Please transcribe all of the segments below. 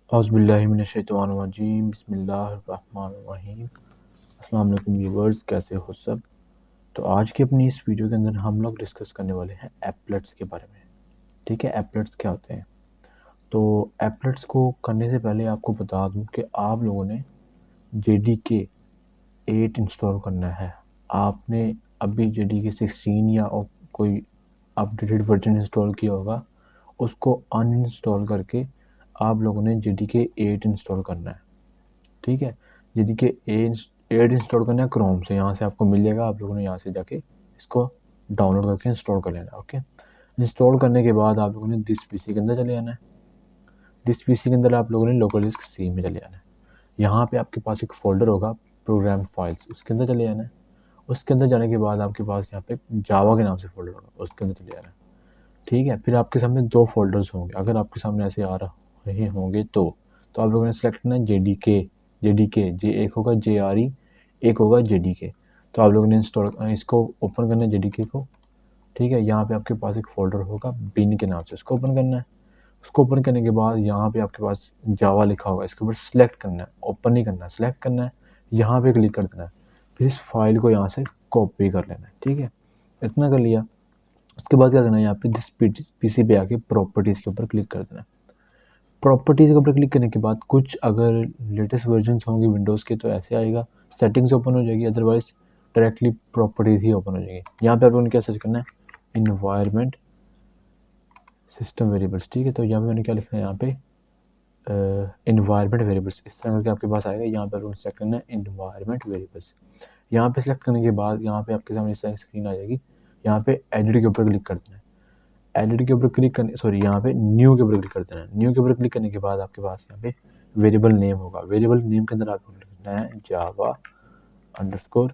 औज़ुबिल्लाहिमिनश्शैतानिर्रजीम बिस्मिल्लाहिर्रहमानिर्रहीम। अस्सलाम वालेकुम व्यूअर्स, कैसे हो सब। तो आज की अपनी इस वीडियो के अंदर हम लोग डिस्कस करने वाले हैं एप्लेट्स के बारे में। ठीक है, एप्लेट्स क्या होते हैं। तो एप्लेट्स को करने से पहले आपको बता दूं कि आप लोगों ने JDK 8 इंस्टॉल करना है। आपने अभी JDK 16 या कोई अपडेटेड वर्जन इंस्टॉल किया होगा, उसको अनइंस्टॉल करके आप लोगों ने JDK 8 इंस्टॉल करना है। ठीक है, JDK 8 इंस्टॉल करना है क्रोम से। यहाँ से आपको मिल जाएगा, आप लोगों ने यहाँ से जाके इसको डाउनलोड करके इंस्टॉल कर लेना। ओके, इंस्टॉल करने के बाद आप लोगों ने दिस पीसी के अंदर चले जाना है। दिस पीसी के अंदर आप लोगों ने लोकल डिस्क सी में चले जाना है। यहाँ पे आपके पास एक फोल्डर होगा प्रोग्राम फाइल्स, उसके अंदर चले जाना है। उसके अंदर जाने के बाद आपके पास यहाँ पे जावा के नाम से फोल्डर होगा, उसके अंदर चले जाना है। ठीक है, फिर आपके सामने दो फोल्डर्स होंगे, अगर आपके सामने ऐसे आ रहे होंगे तो आप लोगों ने सेलेक्ट करना है JDK जे एक होगा JRE, एक होगा JDK। तो आप लोगों ने इंस्टॉल इसको ओपन करना है JDK को। ठीक है, यहाँ पे आपके पास एक फोल्डर होगा बिन के नाम से, उसको ओपन करना है। उसको ओपन करने के बाद यहाँ पे आपके पास जावा लिखा होगा, इसके ऊपर सेलेक्ट करना है, ओपन नहीं करना है, सेलेक्ट करना है, यहाँ पे क्लिक कर देना है। फिर इस फाइल को यहाँ से कॉपी कर लेना है। ठीक है, इतना कर लिया। उसके बाद क्या करना है, यहाँ पे दिस पीसी पे आके प्रॉपर्टीज़ के ऊपर क्लिक कर देना है। प्रॉपर्टीज़ के ऊपर क्लिक करने के बाद कुछ अगर लेटेस्ट वर्जन होंगे विंडोज़ के तो ऐसे आएगा, सेटिंग्स ओपन हो जाएगी, अदरवाइज डायरेक्टली प्रॉपर्टीज़ ही ओपन हो जाएगी। यहाँ पे आप लोगों ने क्या सर्च करना है, इन्वायरमेंट सिस्टम वेरिएबल्स। ठीक है, तो यहाँ पे मैंने क्या लिखना है, यहाँ पे इन्वायरमेंट वेरिएबल्स, इस तरह करके आपके पास आएगा। यहाँ पे आप लोगों ने सेलेक्ट करना है इन्वायरमेंट वेरिएबल्स। यहाँ पे सेलेक्ट करने के बाद यहाँ पे आपके सामने इस तरह स्क्रीन आ जाएगी। यहाँ पे एडिट के ऊपर क्लिक कर देना है। एडिट के ऊपर क्लिक करने यहाँ पे न्यू के ऊपर क्लिक कर देना है। न्यू के ऊपर क्लिक करने के बाद आपके पास यहाँ पे वेरिएबल नेम होगा। वेरिएबल नेम के अंदर आपको लिखना है जावा अंडरस्कोर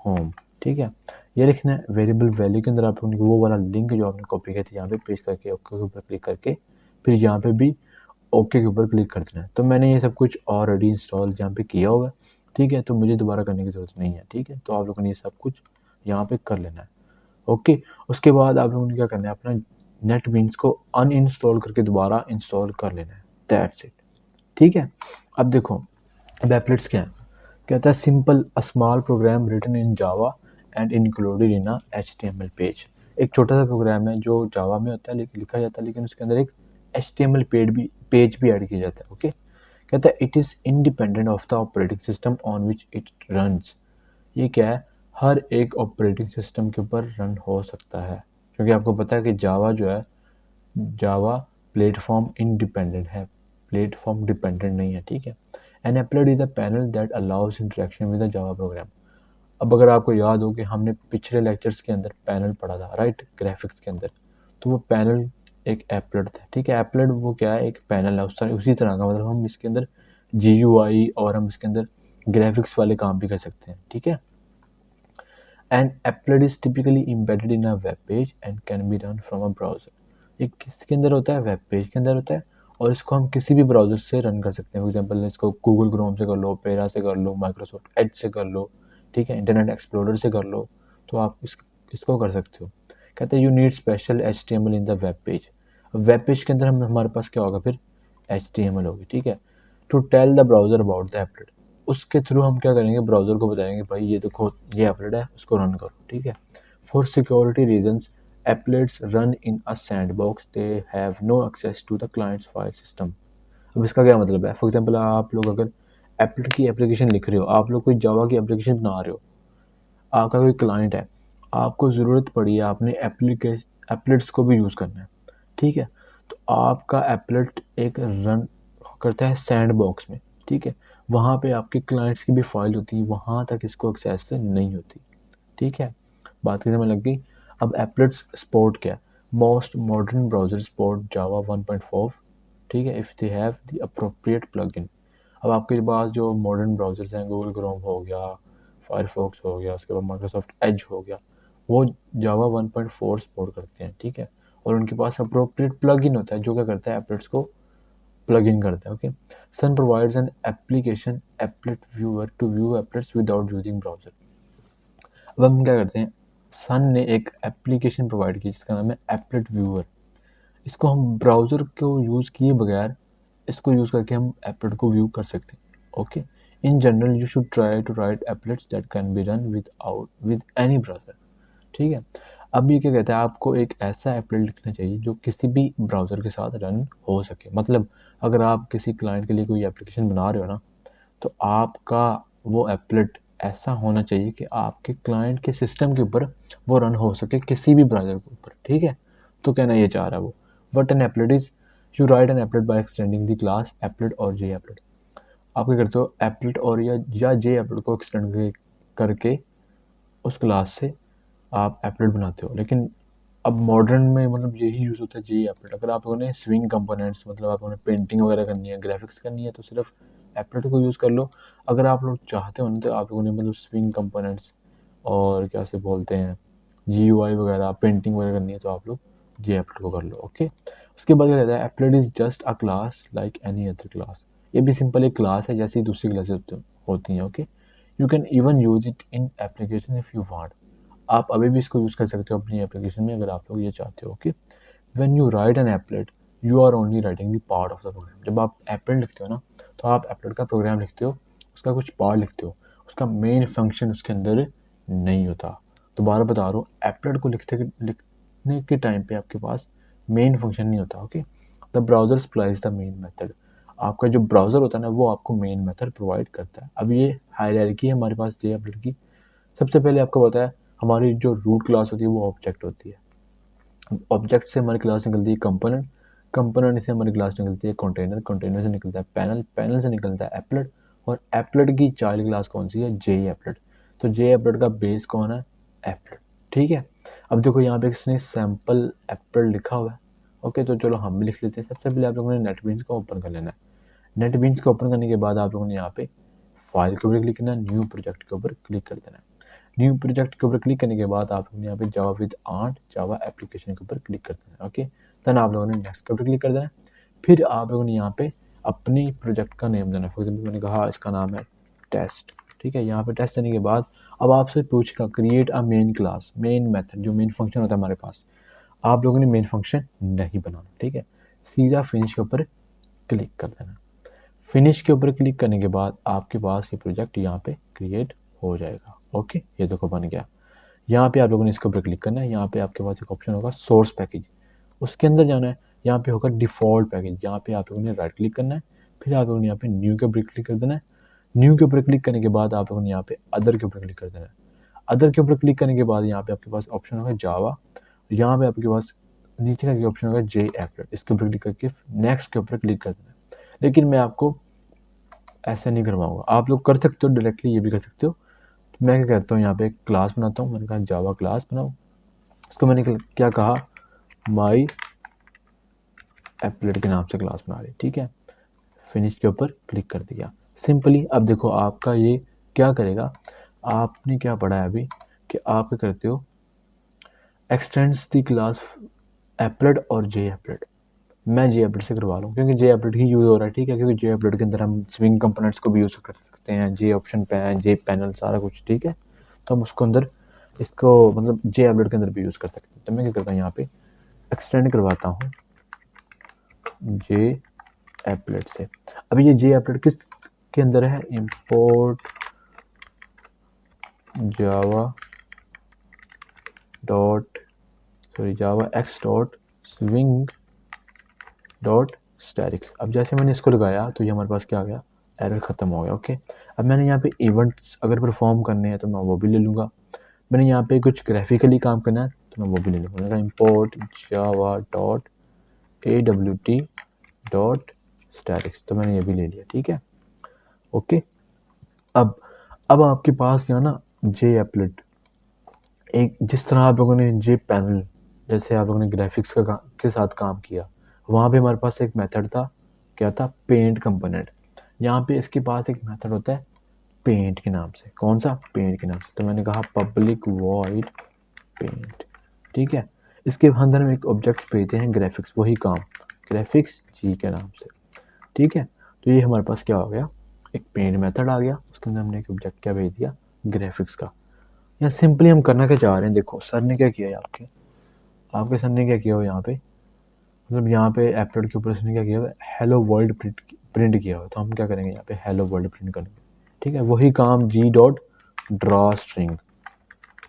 होम। ठीक है, ये लिखना है। वेरिएबल वैल्यू के अंदर आप लोगों ने वो वाला लिंक जो आपने कॉपी किया था यहाँ पे पेस्ट करके ओके के ऊपर क्लिक करके फिर यहाँ पे भी ओके के ऊपर क्लिक कर देना है। तो मैंने ये सब कुछ ऑलरेडी इंस्टॉल यहाँ पे किया हुआ है। ठीक है, तो मुझे दोबारा करने की ज़रूरत नहीं है। ठीक है, तो आप लोगों ने ये सब कुछ यहाँ पे कर लेना है। ओके, उसके बाद आप लोगों ने क्या करना है, अपना नेटबीन्स को अनइंस्टॉल करके दोबारा इंस्टॉल कर लेना है। That's it. ठीक है, अब देखो अब एप्लेट्स क्या है। कहता है simple a small program written in Java and included in a HTML page. एक छोटा सा प्रोग्राम है जो जावा में होता है, लिखा जाता है, लेकिन उसके अंदर एक HTML पेज भी ऐड किया जाता है। ओके, कहता है it is independent of the operating system on which it runs. ये क्या है, हर एक ऑपरेटिंग सिस्टम के ऊपर रन हो सकता है, क्योंकि आपको पता है कि जावा जो है, जावा प्लेटफॉर्म इंडिपेंडेंट है, प्लेटफॉर्म डिपेंडेंट नहीं है। ठीक है, an applet is a panel that allows interaction with the Java program. अब अगर आपको याद हो कि हमने पिछले लेक्चर्स के अंदर पैनल पढ़ा था, राइट, ग्राफिक्स के अंदर, तो वो पैनल एक एप्लेट था। ठीक है, एप्लेट वो क्या है, एक पैनल है उसी तरह का। मतलब हम इसके अंदर GUI और हम इसके अंदर ग्राफिक्स वाले काम भी कर सकते हैं। ठीक है, An applet is typically embedded in a web page and can be run from a browser। ये किसके अंदर होता है, वेब पेज के अंदर होता है, और इसको हम किसी भी ब्राउज़र से रन कर सकते हैं। फॉर एग्जांपल इसको गूगल क्रोम से कर लो, ओपेरा से कर लो, माइक्रोसॉफ्ट एज से कर लो, ठीक है, इंटरनेट एक्सप्लोरर से कर लो, तो आप इसको कर सकते हो। कहते हैं you need special HTML in the web page. Web page के अंदर हमारे पास क्या होगा, फिर HTML होगी। ठीक है, to tell the browser about the applet. उसके थ्रू हम क्या करेंगे, ब्राउज़र को बताएंगे भाई ये देखो ये एप्लेट है, उसको रन करो। ठीक है, for security reasons applets run in a sandbox, they have no access to the client's file system. अब इसका क्या मतलब है, फॉर एग्जांपल आप लोग अगर एप्लेट की एप्लीकेशन लिख रहे हो, आप लोग कोई जावा की एप्लीकेशन बना रहे हो, आपका कोई क्लाइंट है, आपको ज़रूरत पड़ी है, आपने एप्लेट्स को भी यूज़ करना है। ठीक है, तो आपका एप्लेट एक रन करता है सैंड बॉक्स में। ठीक है, वहाँ पे आपके क्लाइंट्स की भी फाइल होती है, वहाँ तक इसको एक्सेस नहीं होती। ठीक है, बात की समझ लग गई। अब एप्लेट्स सपोर्ट क्या है, मोस्ट मॉडर्न ब्राउजर सपोर्ट जावा 1.4। ठीक है, if they have the appropriate plugin. अब आपके पास जो मॉडर्न ब्राउजर्स हैं, गूगल क्रोम हो गया, फायरफॉक्स हो गया, उसके बाद माइक्रोसॉफ्ट एज हो गया, वो जावा 1.4 सपोर्ट करते हैं। ठीक है, और उनके पास अप्रोप्रिएट प्लगइन होता है जो क्या करता है, एप्लेट्स को प्लग इन करता है। Okay, Sun provides an application applet viewer to view applets without using browser. अब हम क्या करते हैं, सन ने एक एप्लीकेशन प्रोवाइड की जिसका नाम है एप्लेट व्यूअर। इसको हम ब्राउज़र को यूज़ किए बगैर इसको यूज़ करके हम एप्लेट को व्यू कर सकते हैं। Okay, in general you should try to write applets that can be run with any browser. ठीक है, अब ये क्या कहता है, आपको एक ऐसा एप्लेट लिखना चाहिए जो किसी भी ब्राउज़र के साथ रन हो सके। मतलब अगर आप किसी क्लाइंट के लिए कोई एप्लीकेशन बना रहे हो ना, तो आपका वो एप्लेट ऐसा होना चाहिए कि आपके क्लाइंट के सिस्टम के ऊपर वो रन हो सके, किसी भी ब्राउज़र के ऊपर। ठीक है, तो कहना ये चाह रहा है वो, but an applet is you write an applet by extending the class applet और जे एप्लेट। आप क्या करते हो, एप्लेट और या जे एप्लेट को एक्सटेंड करके उस क्लास से आप एप्लेट बनाते हो। लेकिन अब मॉडर्न में मतलब यही यूज़ होता है जे एप्लेट। अगर आप लोगों ने स्विंग कंपोनेंट्स, मतलब आप लोगों ने पेंटिंग वगैरह करनी है, ग्राफिक्स करनी है, तो सिर्फ एप्लेट को यूज़ कर लो। अगर आप लोग चाहते हो ना, तो आप लोगों ने मतलब स्विंग कंपोनेंट्स और क्या से बोलते हैं GUI वगैरह पेंटिंग वगैरह करनी है, तो आप लोग जे एप्लेट को कर लो। ओके, उसके बाद क्या कहता है, applet is just a class like any other class. ये भी सिंपल एक क्लास है जैसी दूसरी क्लासेस होती हैं। Okay, you can even use it in application if you want. आप अभी भी इसको यूज़ कर सकते हो अपनी एप्लीकेशन में, अगर आप लोग ये चाहते हो। Okay, when you write an applet you are only writing the part of the program. जब आप एप्लेट लिखते हो ना, तो आप एप्लेट का प्रोग्राम लिखते हो, उसका कुछ पार्ट लिखते हो, उसका मेन फंक्शन उसके अंदर नहीं होता। दोबारा बता रहा हूँ, एप्लेट को लिखने के टाइम पे आपके पास मेन फंक्शन नहीं होता। Okay, the browser supplies the main method. आपका जो ब्राउज़र होता है ना, वो आपको मेन मेथड प्रोवाइड करता है। अब ये हायरार्की है हमारे पास जे एप्लेट की। सबसे पहले आपको पता है, हमारी जो रूट क्लास होती है वो ऑब्जेक्ट होती है। ऑब्जेक्ट से हमारी क्लास निकलती है कंपोनेंट, कंपोनेंट से हमारी क्लास निकलती है कंटेनर, कंटेनर से निकलता है पैनल, पैनल से निकलता है एप्लेट, और एप्लेट की चाइल्ड क्लास कौन सी है, जे एप्लेट। तो जे एप्लेट का बेस कौन है, एप्लेट। ठीक है, अब देखो यहाँ पे इसने सैम्पल एप्लेट लिखा हुआ है। ओके, तो चलो हम भी लिख लेते हैं। सबसे पहले आप लोगों ने नेटबीन्स को ओपन कर लेना है। नेटबीन्स को ओपन करने के बाद आप लोगों ने यहाँ पे फाइल के ऊपर क्लिक करना है, न्यू प्रोजेक्ट के ऊपर क्लिक कर देना है। न्यू प्रोजेक्ट के ऊपर क्लिक करने के बाद आप लोगों ने यहाँ पे Java with art Java application के ऊपर क्लिक कर देना है। ओके, देन आप लोगों ने नेक्स्ट के ऊपर क्लिक कर देना है। फिर आप लोगों ने यहाँ पे अपनी प्रोजेक्ट का नेम देना है। फॉर एग्जाम्पल मैंने कहा इसका नाम है टेस्ट। ठीक है, यहाँ पे टेस्ट देने के बाद अब आपसे पूछेगा create a main class, main method जो मेन फंक्शन होता है हमारे पास। आप लोगों ने मेन फंक्शन नहीं बनाना। ठीक है, सीधा फिनिश के ऊपर क्लिक कर देना। फिनिश के ऊपर क्लिक करने के बाद आपके पास ये प्रोजेक्ट यहाँ पे क्रिएट हो जाएगा। ओके, ये देखो बन गया। यहाँ पे आप लोगों ने इसके ऊपर क्लिक करना है। यहाँ पे आपके पास एक ऑप्शन होगा सोर्स पैकेज, उसके अंदर जाना है। यहाँ पे होगा डिफ़ॉल्ट पैकेज, यहाँ पे आप लोगों ने राइट क्लिक करना है। फिर आप लोगों ने यहाँ पे न्यू के ऊपर क्लिक कर देना है। न्यू के ऊपर क्लिक करने के बाद आप लोगों ने यहाँ पे अदर के ऊपर क्लिक कर देना है। अदर के ऊपर क्लिक करने के बाद यहाँ पे आपके पास ऑप्शन होगा जावा। यहाँ पे आपके पास नीचे का ऑप्शन होगा जे एप्लेट, इसके ऊपर क्लिक करके नेक्स्ट के ऊपर क्लिक कर देना है। लेकिन मैं आपको ऐसा नहीं करवाऊंगा, आप लोग कर सकते हो डायरेक्टली, ये भी कर सकते हो। तो मैं क्या करता हूँ, यहाँ पे एक क्लास बनाता हूँ। मैंने कहा जावा क्लास बनाओ। इसको मैंने क्या कहा, माई एप्लेट के नाम से क्लास बना ली। ठीक है, फिनिश के ऊपर क्लिक कर दिया सिंपली। अब देखो आपका ये क्या करेगा, आपने क्या पढ़ा है अभी कि आप क्या करते हो, एक्सटेंड्स द क्लास एप्लेट और जे एप्लेट। मैं जे एप्लेट से करवा लूँ क्योंकि जे एप्लेट ही यूज़ हो रहा है। ठीक है, क्योंकि जे एप्लेट के अंदर हम स्विंग कंपोनेंट्स को भी यूज़ कर सकते हैं, जे ऑप्शन पे है, जे पैनल सारा कुछ। ठीक है, तो हम उसको अंदर इसको मतलब जे एप्लेट के अंदर भी यूज़ कर सकते हैं। तो मैं क्या करता हूँ, यहाँ पे एक्सटेंड करवाता हूँ जे एप्लेट से। अभी ये जे एप्लेट किस के अंदर है, इंपोर्ट जावा डॉट जावा x dot swing dot statics. अब जैसे मैंने इसको लगाया तो ये हमारे पास क्या आ गया, एरर ख़त्म हो गया। ओके, अब मैंने यहाँ पे इवेंट्स अगर परफॉर्म करने हैं तो मैं वो भी ले लूँगा। मैंने यहाँ पे कुछ ग्राफिकली काम करना है तो मैं वो भी ले लूँगा। मैंने कहा import Java dot AWT dot statics, तो मैंने ये भी ले लिया। ठीक है, ओके। अब आपके पास यहाँ ना जे एप्लेट, एक जिस तरह आप लोगों ने जे पैनल, जैसे आप लोगों ने ग्राफिक्स के साथ काम किया, वहाँ पे हमारे पास एक मेथड था, क्या था, पेंट कंपोनेंट। यहाँ पे इसके पास एक मेथड होता है पेंट के नाम से। कौन सा, पेंट के नाम से। तो मैंने कहा पब्लिक वॉइड पेंट। ठीक है, इसके अंदर हम एक ऑब्जेक्ट भेजते हैं ग्राफिक्स, वही काम ग्राफिक्स जी के नाम से। ठीक है, तो ये हमारे पास क्या हो गया, एक पेंट मेथड आ गया, उसके अंदर हमने एक ऑब्जेक्ट क्या भेज दिया, ग्राफिक्स का। या सिंपली हम करना क्या चाह रहे हैं, देखो सर ने क्या किया है, आपके सर ने क्या किया हो, यहाँ पे मतलब यहाँ पे एप्लेट के ऊपर इसने क्या किया हुआ है, हेलो वर्ल्ड प्रिंट किया हुआ है। तो हम क्या करेंगे यहाँ पे हेलो वर्ल्ड प्रिंट करेंगे, ठीक है। वही काम जी डॉट ड्रा स्ट्रिंग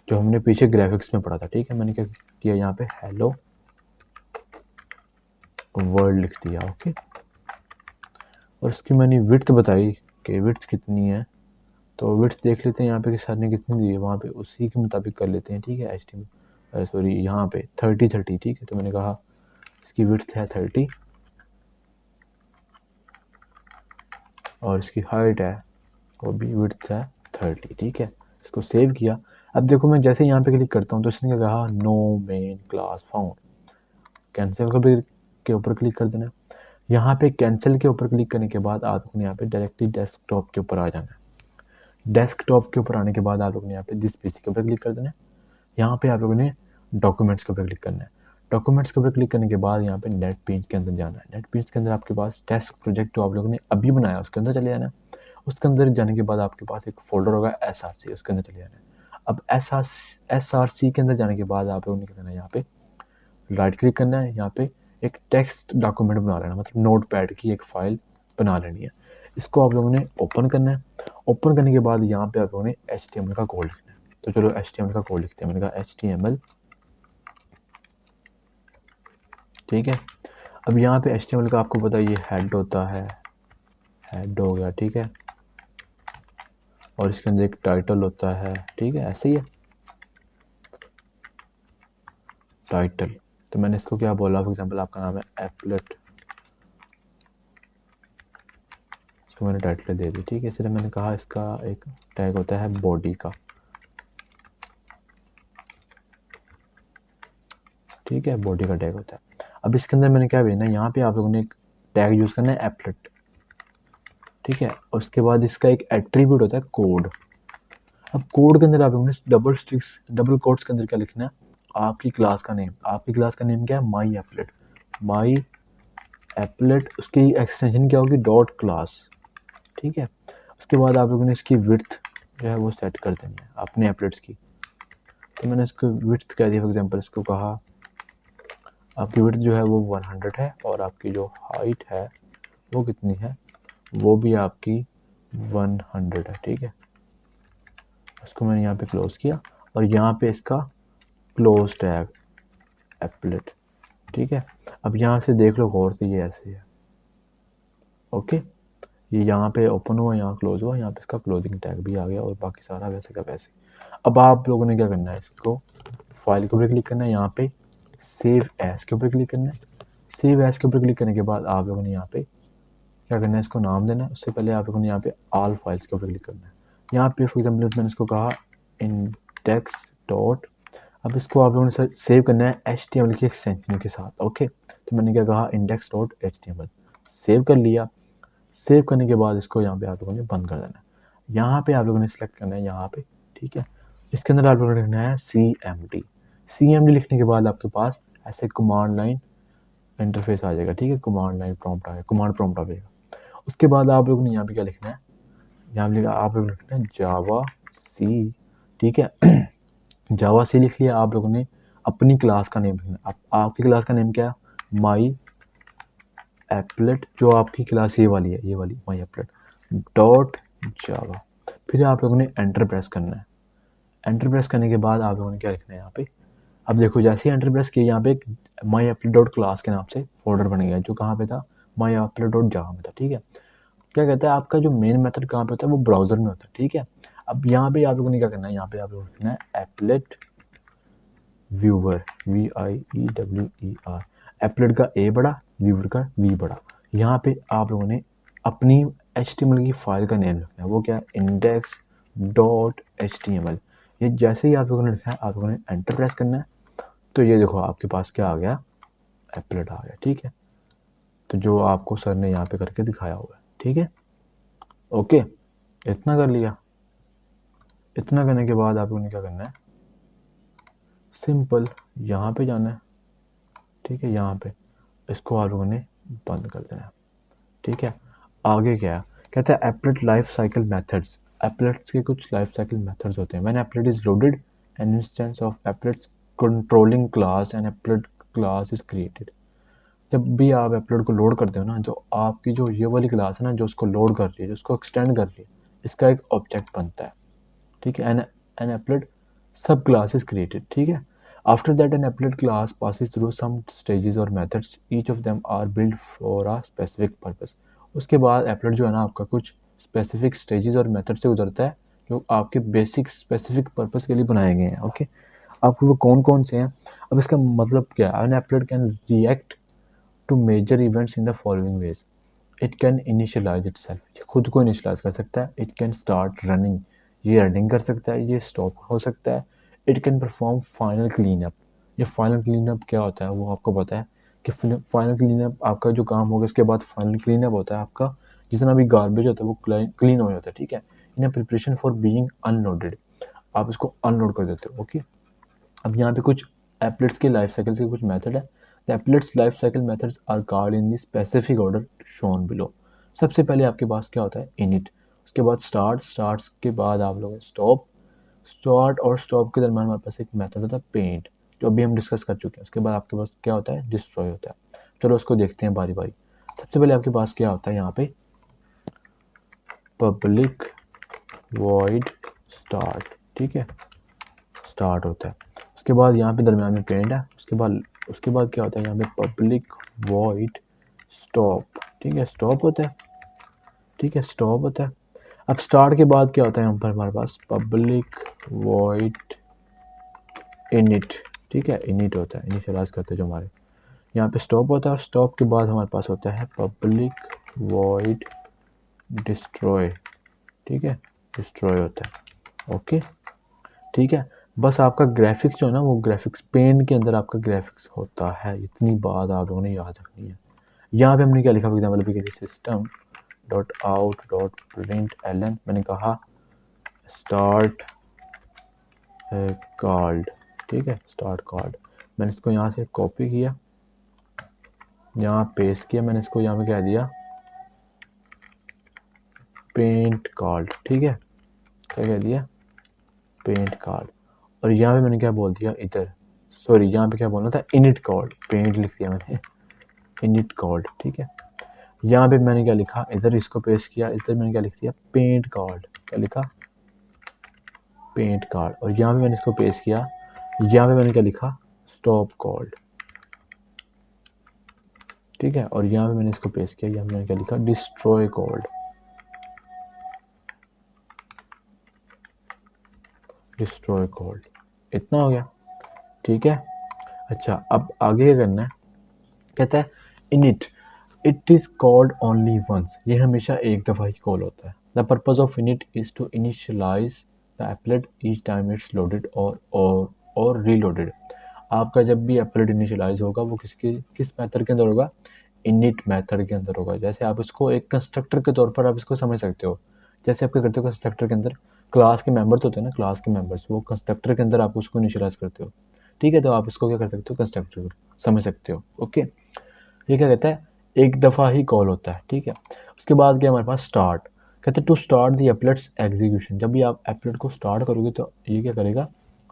जो हमने पीछे ग्राफिक्स में पढ़ा था, ठीक है। मैंने क्या किया यहाँ पे हेलो वर्ल्ड लिख दिया, ओके। और उसकी मैंने विड्थ बताई कि विड्थ कितनी है, तो विड्थ देख लेते हैं यहाँ पे कि सर ने कितनी दी है, वहाँ पे उसी के मुताबिक कर लेते हैं, ठीक है। सॉरी यहाँ पे 30, ठीक है। तो मैंने कहा इसकी विड्थ है 30 और इसकी हाइट है वो भी विड्थ है 30, ठीक है। इसको सेव किया। अब देखो मैं जैसे यहाँ पे क्लिक करता हूँ तो इसने क्या कहा, no main class found. Cancel के ऊपर क्लिक कर देना। यहाँ पे कैंसिल के ऊपर क्लिक करने के बाद आप लोग ने यहाँ पे डायरेक्टली डेस्कटॉप के ऊपर आ जाना है। डेस्कटॉप के ऊपर आने के बाद आप लोग ने यहाँ पे दिस पीसी के ऊपर क्लिक कर देना है। यहाँ पे आप लोगों ने डॉक्यूमेंट्स के ऊपर क्लिक करना है। डॉक्यूमेंट्स के ऊपर क्लिक करने के बाद यहाँ पे नेट पेज के अंदर जाना है। नेट पेज के अंदर आपके पास टेस्ट प्रोजेक्ट जो आप लोगों ने अभी बनाया उसके अंदर चले जाना है। उसके अंदर जाने के बाद आपके पास एक फोल्डर होगा SRC, उसके अंदर चले जाना है। अब SRC के अंदर जाने के बाद आप लोगों ने क्या करना है, यहाँ पे राइट क्लिक करना है। यहाँ पे एक टेक्स्ट डॉक्यूमेंट बना लेना, मतलब नोट पैड की एक फाइल बना लेनी है। इसको आप लोगों ने ओपन करना है। ओपन करने के बाद यहाँ पे आप लोगों ने HTML का कोड लिखना है। तो चलो HTML का कोड लिखते हैं। मैंने कहा HTML, ठीक है। अब यहाँ पे HTML का आपको पता है ये हेड होता है, हेड हो गया, ठीक है। और इसके अंदर एक टाइटल होता है, ठीक है, ऐसे ही है टाइटल। तो मैंने इसको क्या बोला, फॉर एग्जांपल आपका नाम है एप्लेट, इसको मैंने टाइटल दे दी, ठीक है। इसलिए मैंने कहा इसका एक टैग होता है बॉडी का, ठीक है, बॉडी का टैग होता है। अब इसके अंदर मैंने क्या भेजना है, यहाँ पे आप लोगों ने एक टैग यूज़ करना है एप्लेट, ठीक है। उसके बाद इसका एक एट्रीब्यूट होता है कोड। अब कोड के अंदर आप लोगों ने डबल कोट्स के अंदर क्या लिखना है, आपकी क्लास का नेम। आपकी क्लास का नेम क्या है, माई एप्लेट, माई एप्लेट। उसकी एक्सटेंशन क्या होगी, डॉट क्लास, ठीक है। उसके बाद आप लोगों ने इसकी विड्थ जो है वो सेट कर देनी है अपने एप्लेट्स की। तो मैंने इसको विड्थ कह दिया, फॉर एग्जांपल इसको कहा आपकी विड्थ जो है वो 100 है और आपकी जो हाइट है वो कितनी है, वो भी आपकी 100 है, ठीक है। उसको मैंने यहाँ पे क्लोज किया और यहाँ पे इसका क्लोज टैग एप्लेट, ठीक है। अब यहाँ से देख लो गौर से, ये ऐसे है, ओके। ये यहाँ पे ओपन हुआ, यहाँ क्लोज हुआ, यहाँ पे इसका क्लोजिंग टैग भी आ गया और बाकी सारा वैसे का वैसे। अब आप लोगों ने क्या करना है, इसको फाइल के ऊपर क्लिक करना है, यहाँ पे सेव एज के ऊपर क्लिक करना है। सेव एज के ऊपर क्लिक करने के बाद आप लोगों ने यहाँ पे क्या करना है, इसको नाम देना है। उससे पहले आप लोगों ने यहाँ पे ऑल फाइल्स के ऊपर क्लिक करना है। यहाँ पे फॉर एग्जाम्पल मैंने इसको कहा इंडेक्स डॉट, अब इसको आप लोगों ने सेव करना है HTML की एक्सटेंशन के साथ, ओके। तो मैंने क्या कहा, इंडेक्स डॉट HTML, सेव कर लिया। सेव करने के बाद इसको यहाँ पे आप लोगों ने बंद कर देना है। यहाँ पे आप लोगों ने सेलेक्ट करना है यहाँ पे, ठीक है। इसके अंदर आप लोगों ने लिखना है CMD। CMD लिखने के बाद आपके पास ऐसे कमांड लाइन इंटरफेस आ जाएगा, ठीक है। कमांड लाइन प्रॉम्प्ट आ जाएगा, कमांड प्रॉम्प्ट आ जाएगा। उसके बाद आप लोगों ने यहाँ पे क्या लिखना है, यहाँ पे आप लोगों ने लिखना है जावा सी, ठीक है। जावा सी लिख लिया। आप लोगों ने अपनी क्लास का नेम लिखना। आपकी क्लास का नेम क्या है, माई एप्लेट, जो आपकी क्लास ये वाली है, ये वाली माई एप्लेट डॉट जावा। फिर आप लोगों ने एंटर प्रेस करना है। एंटर प्रेस करने के बाद आप लोगों ने क्या लिखना है यहाँ पे, अब देखो जैसे ही एंटर प्रेस किया यहाँ पे माई एप्लेट डॉट क्लास के नाम से फोल्डर बन गया, जो कहाँ पे था, माई एप्लेट डॉट जावा में था, ठीक है। क्या कहता है, आपका जो मेन मेथड कहाँ पे होता है, वो ब्राउजर में होता है, ठीक है। अब यहाँ पे आप लोगों ने क्या करना है, यहाँ पे आप लोगों ने लिखना है एप्लेट व्यूवर, VIEWER। एप्लेट का ए बड़ा, व्यूवर का वी बड़ा। यहाँ पे आप लोगों ने अपनी HTML की फाइल का नेम लिखना है, वो क्या है, इंडेक्स डॉट HTML। ये जैसे ही आप लोगों ने लिखा है आप लोगों ने एंटर प्रेस करना है। तो ये देखो आपके पास क्या आ गया, एप्लेट आ गया, ठीक है। तो जो आपको सर ने यहाँ पे करके दिखाया हुआ है, ठीक है, ओके। इतना कर लिया। इतना करने के बाद आप लोगों ने क्या करना है, सिंपल यहाँ पे जाना है, ठीक है। यहाँ पे इसको आप लोगों ने बंद कर देना है, ठीक है। आगे क्या है, कहता है एप्लेट लाइफ साइकिल मेथड्स। एप्लेट्स के कुछ लाइफ साइकिल मेथड्स होते हैं। When applet is loaded an instance of applet's controlling class and applet class is created। जब भी आप एप्लेट को लोड करते हो ना, जो आपकी जो ये वाली क्लास है ना, जो उसको लोड कर रही है, जो उसको एक्सटेंड कर रही है, इसका एक ऑब्जेक्ट बनता है, ठीक है। An applet subclass is created, ठीक है। After that an applet class passes through some stages और methods, each of them are build for a specific purpose. उसके बाद एप्लेट जो है ना आपका कुछ स्पेसिफिक स्टेजेस और मेथड से गुजरता है, जो आपके बेसिक स्पेसिफिक पर्पस के लिए बनाए गए हैं, ओके। आपको वो कौन कौन से हैं, अब इसका मतलब क्या है। An applet can react to major events in the following ways. It can initialize itself, ये खुद को इनिशियलाइज कर सकता है। इट कैन स्टार्ट रनिंग, ये रनिंग कर सकता है, ये स्टॉप हो सकता है। It can perform final clean up, ये फाइनल क्लीन अप क्या होता है वो आपको पता है कि फाइनल क्लीन अप आपका जो काम होगा इसके बाद फाइनल क्लीन अप होता है आपका, जितना भी गार्बेज होता है वो क्लीन हो जाता है, ठीक है। इन प्रिपरेशन फॉर बीइंग अनलोडेड, आप इसको अनलोड कर देते हो, ओके। अब यहाँ पे कुछ एप्लेट्स के लाइफ साइकिल्स के कुछ मेथड है। The applet's life cycle methods are called in the specific order shown below. सबसे पहले आपके पास क्या होता है, इनिट, उसके बाद स्टार्ट, स्टार्ट के बाद आप लोग स्टॉप, स्टार्ट और स्टॉप के दरम्यान हमारे पास एक मेथड होता है पेंट, जो अभी हम डिस्कस कर चुके हैं। उसके बाद आपके पास क्या होता है, डिस्ट्रॉय होता है। चलो उसको देखते हैं बारी बारी। सबसे पहले आपके पास क्या होता है यहाँ पे, पब्लिक वॉइड स्टार्ट, ठीक है, स्टार्ट होता है। उसके बाद यहाँ पे दरम्यान में पेंट है। उसके बाद क्या होता है यहाँ पे, पब्लिक वॉइड स्टॉप, ठीक है, स्टॉप होता है, ठीक है, स्टॉप होता है। अब स्टार्ट के बाद क्या होता है यहाँ पर हमारे पास, पब्लिक वॉइड इनिट, ठीक है, इनिट होता है, इनिशियलाइज करते हैं जो हमारे यहाँ पे स्टॉप होता है। और स्टॉप के बाद हमारे पास होता है पब्लिक वॉइड डिस्ट्रॉय, ठीक है, डिस्ट्रॉय होता है, ओके, ठीक है। बस आपका ग्राफिक्स जो है ना, वो ग्राफिक्स पेंट के अंदर आपका ग्राफिक्स होता है, इतनी बात आप लोगों ने याद रखनी है। यहाँ पे हमने क्या लिखा, फॉर एग्जाम्पल अभी system dot out dot println, मैंने कहा स्टार्ट कॉल्ड, ठीक है, स्टार्ट कॉल्ड। मैंने इसको यहाँ से कॉपी किया, यहाँ पेस्ट किया, मैंने इसको यहाँ पे कह दिया पेंट कॉल्ड, ठीक है, क्या कह दिया, पेंट कॉल्ड। और यहाँ पे मैंने क्या बोल दिया इधर, सॉरी यहाँ पे क्या बोलना था, इनिट कॉल्ड, पेंट लिख दिया मैंने, इनिट कॉल्ड, ठीक है। यहाँ पे मैंने क्या लिखा, इधर इसको पेस्ट किया, इधर मैंने क्या लिख दिया, पेंट कॉल्ड, क्या लिखा, पेंट कॉल्ड। और यहाँ पे मैंने इसको पेस्ट किया, यहाँ पे मैंने क्या लिखा, स्टॉप कॉल्ड, ठीक है। और यहाँ पे मैंने इसको पेस्ट किया, यहाँ पे मैंने क्या लिखा, डिस्ट्रॉय कॉल्ड, डिस्ट्रॉय कॉल्ड। इतना हो गया, ठीक है। अच्छा, अब आगे क्या करना है, कहता है init, it is called only once, ये हमेशा एक दफ़ा ही कॉल होता है। The purpose of init is to initialize the applet each time it's loaded और रीलोडेड। आपका जब भी एप्लेट इनिशियलाइज होगा वो किस मेथड के अंदर होगा, इनिट मेथड के अंदर होगा। जैसे आप इसको एक कंस्ट्रक्टर के तौर पर आप इसको समझ सकते हो। जैसे आप क्या करते हो, कंस्ट्रक्टर के अंदर क्लास के मेंबर्स होते हैं ना, क्लास के मेंबर्स, वो कंस्ट्रक्टर के अंदर आप उसको इनिशियलाइज करते हो, ठीक है। तो आप इसको क्या कर सकते हो, कंस्ट्रक्टर समझ सकते हो, ओके। ये क्या कहता है, एक दफ़ा ही कॉल होता है, ठीक है। उसके बाद क्या हमारे पास स्टार्ट, कहते हैं to start the applet's execution. जब भी आप एप्लेट को स्टार्ट करोगे तो ये क्या करेगा,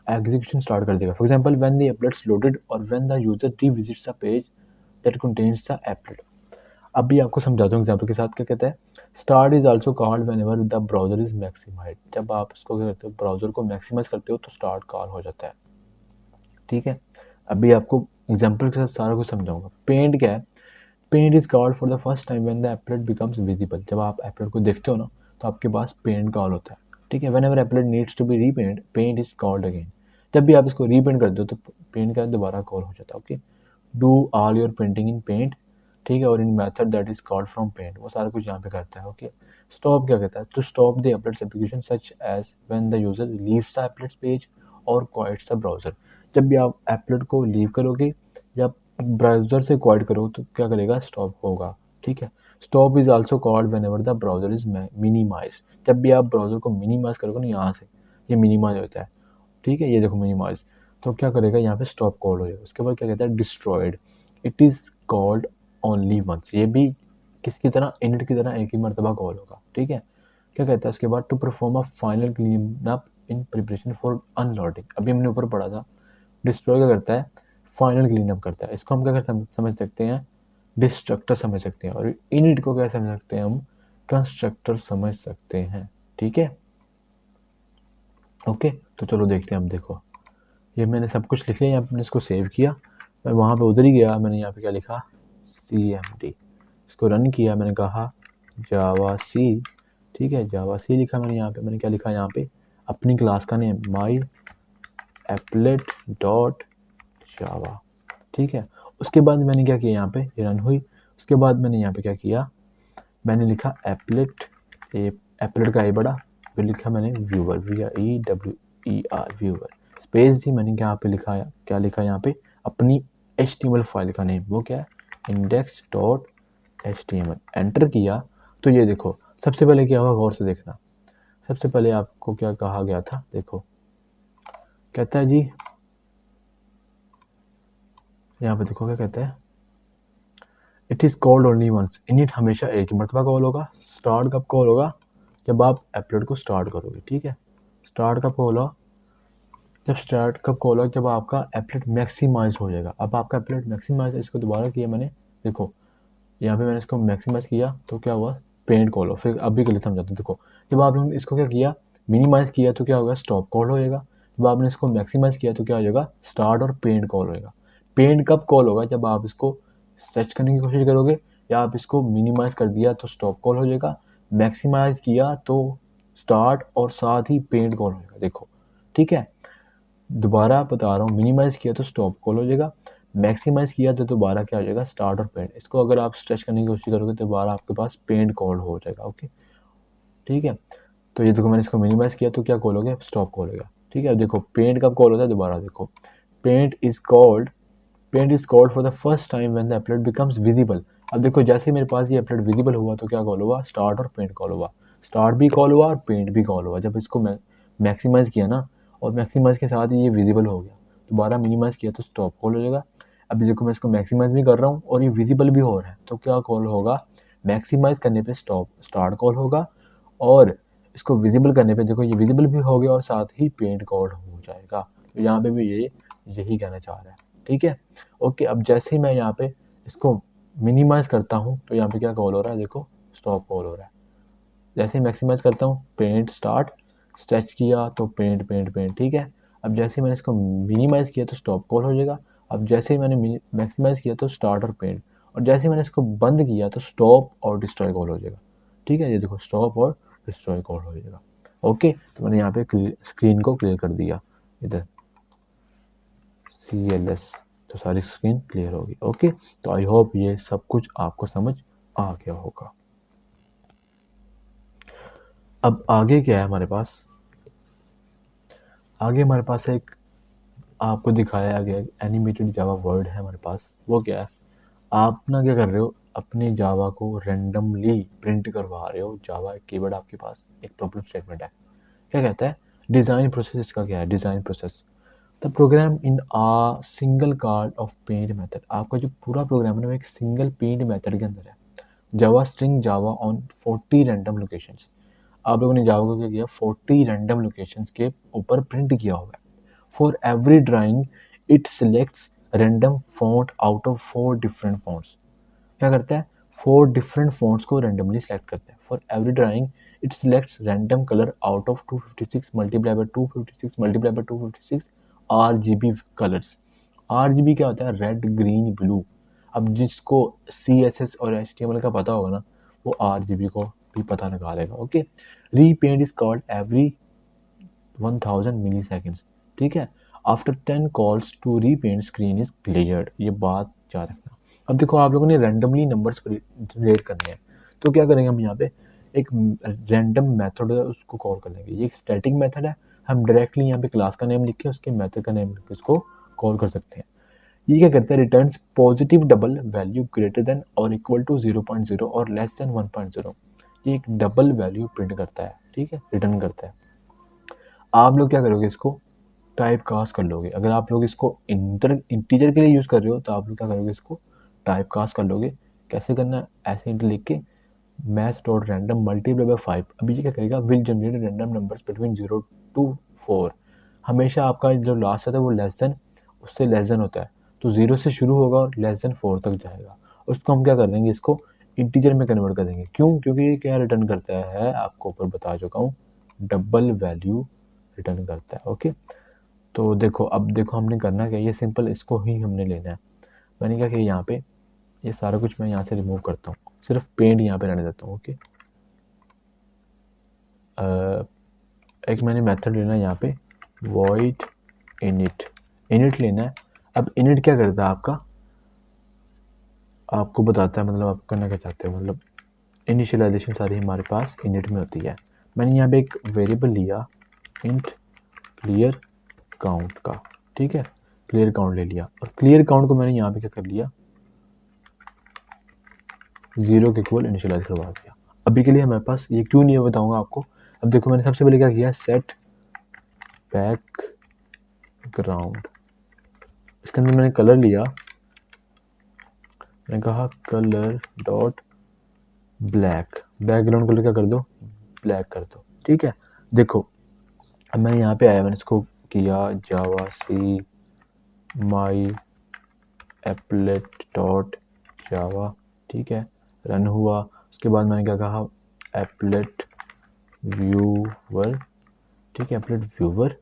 एग्जीक्यूशन स्टार्ट कर देगा। For example when the applets loaded और when the user revisits a page that contains the applet. अब भी आपको समझाता हूँ एग्जाम्पल के साथ, क्या कहता है, start is also called whenever the browser is maximize. जब आप इसको क्या करते हो, ब्राउजर को मैक्सिमाइज करते हो तो स्टार्ट कॉल हो जाता है, ठीक है। अभी आपको एग्जाम्पल के साथ सारा कुछ समझाऊंगा। पेंट क्या है, paint is called for the first time when the applet becomes visible. जब आप एप्लेट को देखते हो ना तो आपके पास पेंट कॉल होता है, ठीक है। Whenever applet needs to be repaint, paint is called again. जब भी आप इसको रीपेंट करते हो तो पेंट का दोबारा कॉल हो जाता है, okay. Do all your painting in paint, ठीक है, और in method that is called from paint, वो सारा कुछ यहाँ पे करता है, ओके। स्टॉप क्या कहता है, to stop the applet's application such as when the user leaves the applet's page और क्वाइट्स द ब्राउजर। जब भी आप एप्लेट को लीव करोगे या ब्राउजर से क्वाइट करो तो क्या करेगा, स्टॉप होगा, ठीक है। Stop is also called whenever the browser is minimize. जब भी आप ब्राउजर को मिनिमाइज करोगे ना, यहाँ से ये मिनिमाइज होता है, ठीक है, ये देखो मिनिमाइज, तो क्या करेगा यहाँ पे स्टॉप कॉल हो जाएगा। उसके बाद क्या कहता है, destroyed, it is called only once. ये भी किसकी तरह, इनिट की तरह एक ही मरतबा कॉल होगा, ठीक है। क्या कहता है उसके बाद, to perform a final clean up in preparation for unloading. अभी हमने ऊपर पढ़ा था, डिस्ट्रॉय क्या करता है, फाइनल क्लीन अप करता है। इसको हम क्या करते हैं समझ सकते हैं, डिस्ट्रक्टर समझ सकते हैं, और इनिट को क्या समझ सकते हैं हम, कंस्ट्रक्टर समझ सकते हैं। ठीक है, ओके। तो चलो देखते हैं। अब देखो, ये मैंने सब कुछ लिख लिया, यहाँ पे मैंने इसको सेव किया, मैं वहाँ पे उधर ही गया, मैंने यहाँ पे क्या लिखा, cmd, इसको रन किया, मैंने कहा जावा सी, ठीक है, जावा सी लिखा मैंने यहाँ पे, मैंने क्या लिखा यहाँ पे, अपनी क्लास का नेम माई एप्लेट डॉट जावा, ठीक है। उसके बाद मैंने क्या किया, यहाँ पे रन हुई, उसके बाद मैंने यहाँ पे क्या किया, मैंने लिखा एप्लेट, एप्लेट का ए बड़ा, फिर लिखा मैंने व्यूअर, VIEWER व्यूअर, स्पेस दी, मैंने यहाँ पे लिखा, क्या लिखा यहाँ पे, अपनी HTML फाइल का नेम, वो क्या है, index.html, एंटर किया। तो ये देखो, सबसे पहले क्या हुआ, गौर से देखना, सबसे पहले आपको क्या कहा गया था, देखो कहता है जी, यहाँ पे देखो क्या कहता है, it is called only once, init हमेशा एक ही मरतबा कॉल होगा। स्टार्ट कब कॉल होगा, जब आप एप्लेट को स्टार्ट करोगे, ठीक है। स्टार्ट कब कॉल होगा, जब स्टार्ट कब कॉल होगा, जब आपका एप्लेट मैक्सिमाइज हो जाएगा। अब आपका एप्लेट मैक्सिमाइज, इसको दोबारा किया मैंने, देखो यहाँ पे मैंने इसको मैक्सिमाइज किया तो क्या हुआ, पेंट कॉल हो, फिर अभी के लिए समझाता हूँ। देखो, जब आपने इसको क्या किया, मिनिमाइज किया तो क्या होगा, स्टॉप कॉल होएगा। जब आपने इसको मैक्सिमाइज किया तो क्या हो जाएगा, स्टार्ट और पेंट कॉल होएगा। पेंट कब कॉल होगा, जब आप इसको स्ट्रेच करने की कोशिश करोगे, या आप इसको मिनिमाइज कर दिया तो स्टॉप कॉल हो जाएगा, मैक्सिमाइज किया तो स्टार्ट और साथ ही पेंट कॉल हो जाएगा। देखो, ठीक है, दोबारा बता रहा हूँ, मिनिमाइज किया तो स्टॉप कॉल हो जाएगा, मैक्सिमाइज किया तो दोबारा क्या हो जाएगा, स्टार्ट और पेंट। इसको अगर आप स्ट्रेच करने की कोशिश करोगे तो दोबारा आपके पास पेंट कॉल हो जाएगा। ओके, ठीक है। तो ये देखो, मैंने इसको मिनिमाइज किया तो क्या कॉल हो गया, स्टॉप कॉल हो गया। ठीक है, देखो पेंट कब कॉल होता है, दोबारा देखो, paint is called, paint is called for the first time when the applet becomes visible. अब देखो, जैसे मेरे पास ये एप्लेट विजिबल हुआ तो क्या कॉल हुआ, स्टार्ट और पेंट कॉल हुआ, स्टार्ट भी कॉल हुआ और पेंट भी कॉल हुआ। जब इसको मैं मैक्सिमाइज किया ना, और मैक्सिमाइज के साथ ही ये विजिबल हो गया, दोबारा मिनिमाइज किया तो स्टॉप कॉल हो जाएगा। अभी देखो, मैं इसको मैक्सिमाइज भी कर रहा हूँ और ये विजिबल भी हो रहा है, तो क्या कॉल होगा, मैक्सिमाइज करने पे स्टार्ट कॉल होगा, और इसको विजिबल करने पे देखो, ये विजिबल भी हो गया और साथ ही पेंट कॉल हो जाएगा। तो यहाँ पे भी ये यही कहना चाह रहा है। ठीक है, ओके। अब जैसे ही मैं यहाँ पे इसको मिनिमाइज करता हूँ तो यहाँ पे क्या कॉल हो रहा है, देखो स्टॉप कॉल हो रहा है। जैसे ही मैक्सिमाइज करता हूँ, पेंट स्टार्ट, स्ट्रेच किया तो पेंट पेंट पेंट, ठीक है। अब जैसे ही मैंने इसको मिनिमाइज किया तो स्टॉप कॉल हो जाएगा। अब जैसे ही मैंने मैक्सिमाइज किया तो स्टार्ट और पेंट, और जैसे ही मैंने इसको बंद किया तो स्टॉप और डिस्ट्रॉय कॉल हो जाएगा। ठीक है, ये देखो, स्टॉप और डिस्ट्रॉय कॉल हो जाएगा। ओके, तो मैंने यहाँ पे स्क्रीन को क्लियर कर दिया, इधर CLS, तो सारी स्क्रीन क्लियर होगी। ओके, तो आई होप ये सब कुछ आपको समझ आ गया होगा। अब आगे क्या है हमारे पास, आगे हमारे पास एक आपको दिखाया गया एनिमेटेड जावा वर्ड है हमारे पास। वो क्या है, आप ना क्या कर रहे हो, अपने जावा को रेंडमली प्रिंट करवा रहे हो। जावा एक कीवर्ड आपके पास, एक प्रॉब्लम स्टेटमेंट है, क्या कहता है, डिज़ाइन प्रोसेस। इसका क्या है, design process the program in a single call of paint method. आपका जो पूरा प्रोग्राम है ना, वो एक सिंगल पेंट मेथड के अंदर है। Java string Java on 40 random locations. आप लोगों ने जावा को क्या किया, 40 रैंडम लोकेशंस के ऊपर प्रिंट किया हुआ है। For every drawing it selects random font out of 4 different fonts. क्या करता है, 4 डिफरेंट फॉन्ट्स को रैंडमली सेलेक्ट करता है। For every drawing it selects random colour out of 256 multiply by 256 multiply by 256 RGB colours. RGB क्या होता है, red green blue. अब जिसको CSS और HTML का पता होगा ना, वो RGB को भी पता लगा लेगा। Okay, repaint is called every 1000 milliseconds. ठीक है, after 10 calls to repaint screen is cleared. ये बात याद रखना। अब देखो, आप लोगों ने रैंडमली नंबर्स जनरेट करने हैं, तो क्या करेंगे हम यहाँ पे, एक रैंडम मेथड है उसको कॉल कर लेंगे। ये एक स्टैटिक मेथड है, हम डायरेक्टली यहाँ पे क्लास का नेम लिख के उसके मेथड का नेम लिख के उसको कॉल कर सकते हैं। ये क्या करता है, returns positive double value greater than और इक्वल टू 0.0 और लेस देन 1.0। ये एक डबल वैल्यू प्रिंट करता है, ठीक है, रिटर्न करता है। आप लोग क्या करोगे, इसको टाइप कास्ट कर लोगे। अगर आप लोग इसको इंटीजर के लिए यूज़ कर रहे हो तो आप लोग क्या करोगे, इसको टाइप कास्ट कर लोगे। कैसे करना है, ऐसे इंटर लिख के maths dot random multiply bye 5। अभी ये क्या करेगा, will generate random numbers between 0 to 4। हमेशा आपका जो लास्ट आता है वो लेस देन, उससे लेस देन होता है, तो 0 से शुरू होगा और लेस देन 4 तक जाएगा। उसको हम क्या कर देंगे, इसको इंटीजर में कन्वर्ट कर देंगे। क्यों? क्योंकि ये क्या रिटर्न करता है, आपको ऊपर बता चुका हूँ, डबल वैल्यू रिटर्न करता है। ओके, तो देखो अब देखो हमने करना क्या, ये सिंपल इसको ही हमने लेना है। मैंने क्या किया, यहाँ पे ये सारा कुछ मैं यहाँ से रिमूव करता हूँ, सिर्फ पेंट यहाँ पे रहने देता हूँ। ओके, एक मैंने मेथड लेना है यहाँ पे, void init लेना है। अब init क्या करता है आपका, आपको बताता है, मतलब आप करना क्या चाहते हो, मतलब इनिशियलाइजेशन सारी हमारे पास init में होती है। मैंने यहाँ पे एक वेरिएबल लिया int clear count का, ठीक है, क्लियर काउंट ले लिया, और क्लियर काउंट को मैंने यहाँ पे क्या कर लिया, 0 के इक्वल इनिशियलाइज करवा दिया। अभी के लिए हमारे पास ये क्यों नहीं है बताऊंगा आपको। अब देखो मैंने सबसे पहले क्या किया, सेट बैकग्राउंड, इसके अंदर मैंने कलर लिया, मैंने कहा colour dot black, background colour क्या कर दो, ब्लैक कर दो, ठीक है। देखो अब मैं यहाँ पे आया, मैंने इसको किया जावा सी माई एप्लेट डॉट जावा, ठीक है, रन हुआ। उसके बाद मैंने क्या कहा, एप्लेट व्यूवर, ठीक है, एप्लेट व्यूवर,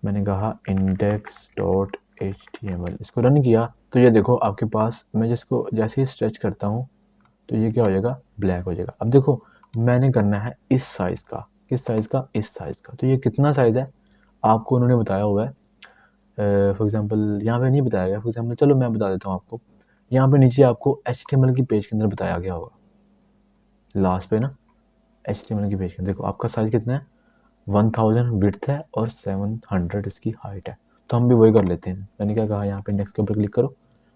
मैंने कहा इंडेक्स डॉट HTML, इसको रन किया तो ये देखो आपके पास, मैं जिसको जैसे ही स्ट्रेच करता हूँ तो ये क्या हो जाएगा, ब्लैक हो जाएगा। अब देखो मैंने करना है इस साइज़ का, किस साइज़ का, इस साइज़ का, तो ये कितना साइज़ है आपको उन्होंने बताया हुआ है, फॉर एग्जांपल यहाँ पे नहीं बताया गया, फॉर एग्जांपल चलो मैं बता देता हूँ आपको, यहाँ पे नीचे आपको HTML की पेज के अंदर बताया गया होगा, लास्ट पे ना HTML की पेज के अंदर देखो आपका साइज़ कितना है, 1000 विड्थ है और 700 इसकी हाइट है। तो हम भी वही कर लेते हैं। मैंने क्या कहा, यहाँ पे नेक्स्ट के ऊपर क्लिक करो,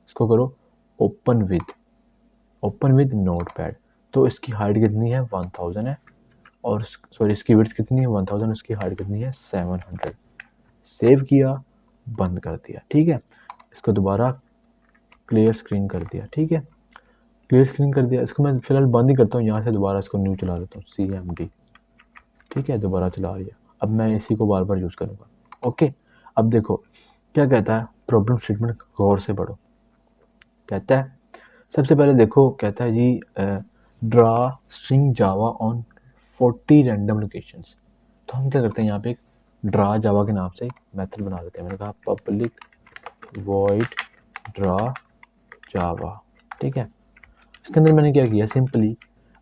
इसको करो ओपन विद नोटपैड। तो इसकी हाइट कितनी है, 1000 है, और सॉरी इसकी विड्थ कितनी है 1000, उसकी हाइट कितनी है 700। सेव किया, बंद कर दिया, ठीक है। इसको दोबारा क्लियर स्क्रीन कर दिया, ठीक है, क्लियर स्क्रीन कर दिया। इसको मैं फिलहाल बंद ही करता हूँ, यहाँ से दोबारा इसको न्यू चला लेता हूँ, CMD, ठीक है, दोबारा चला लिया। अब मैं इसी को बार बार यूज़ करूँगा। ओके, अब देखो क्या कहता है, प्रॉब्लम स्टेटमेंट गौर से पढ़ो। कहता है सबसे पहले देखो, कहता है G draw string Java on 40 random locations. तो हम क्या करते हैं, यहाँ पे एक ड्रा जावा के नाम से एक मेथड बना देते हैं। मैंने कहा पब्लिक वॉइड ड्रा जावा, ठीक है। इसके अंदर मैंने क्या किया, सिंपली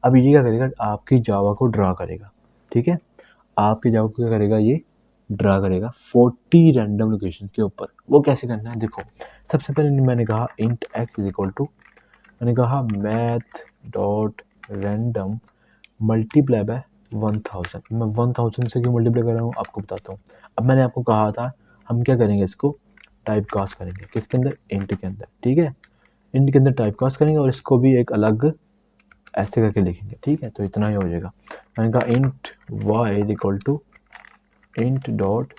अब ये क्या करेगा, आपकी जावा को ड्रा करेगा, ठीक है, आपकी जावा को क्या करेगा, ये ड्रा करेगा 40 रैंडम लोकेशन के ऊपर। वो कैसे करना है, देखो सबसे पहले मैंने कहा int x is equal to, मैंने कहा math dot random multiply by 1000। मैं 1000 से क्यों मल्टीप्लाई कर रहा हूँ आपको बताता हूँ। अब मैंने आपको कहा था हम क्या करेंगे, इसको टाइप कास्ट करेंगे, किसके अंदर, इंट के अंदर, ठीक है, इंट के अंदर टाइप कास्ट करेंगे और इसको भी एक अलग ऐसे करके लिखेंगे, ठीक है। तो इतना ही हो जाएगा। मैंने कहा int y is equal to int dot,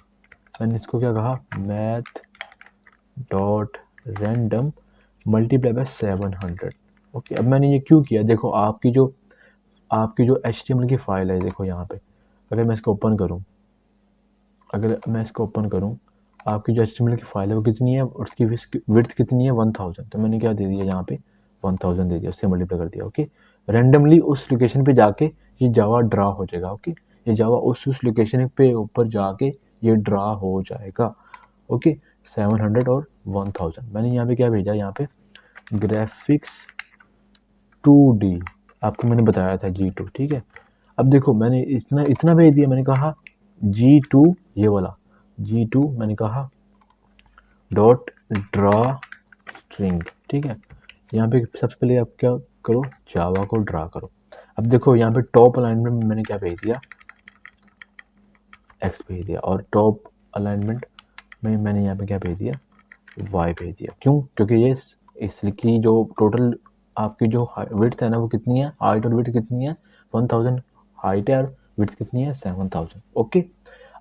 मैंने इसको क्या कहा, math dot random multiply by 700। ओके, अब मैंने ये क्यों किया, देखो आपकी जो HTML की फाइल है, देखो यहाँ पे अगर मैं इसको ओपन करूँ, आपकी जो HTML की फाइल है वो कितनी है, उसकी विड्थ कितनी है 1000। तो मैंने क्या दे दिया यहाँ पे 1000 दे दिया, उससे मल्टीप्लाई कर दिया। ओके, रैंडमली उस लोकेशन पे जाके ये जावा ड्रा हो जाएगा। ओके, ये जावा उस लोकेशन पे ऊपर जाके ये ड्रा हो जाएगा। ओके, 700 और 1000। मैंने यहाँ पे क्या भेजा, यहाँ पे ग्राफिक्स 2D आपको मैंने बताया था G2, ठीक है। अब देखो मैंने इतना भेज दिया, मैंने कहा G2 ये वाला G2, मैंने कहा डॉट ड्रा स्ट्रिंग, ठीक है। यहाँ पे सबसे पहले आप क्या करो, जावा को ड्रा करो। अब देखो यहाँ पे टॉप अलाइनमेंट में मैंने क्या भेज दिया, X भेज दिया, और टॉप अलाइनमेंट में मैंने यहाँ पे क्या भेज दिया, Y भेज दिया। क्यों, क्योंकि ये इसकी जो टोटल आपकी जो विड्थ है ना वो कितनी है, हाइट और विड्थ कितनी है 1000 हाइट है, और विड्थ कितनी है 7000। ओके,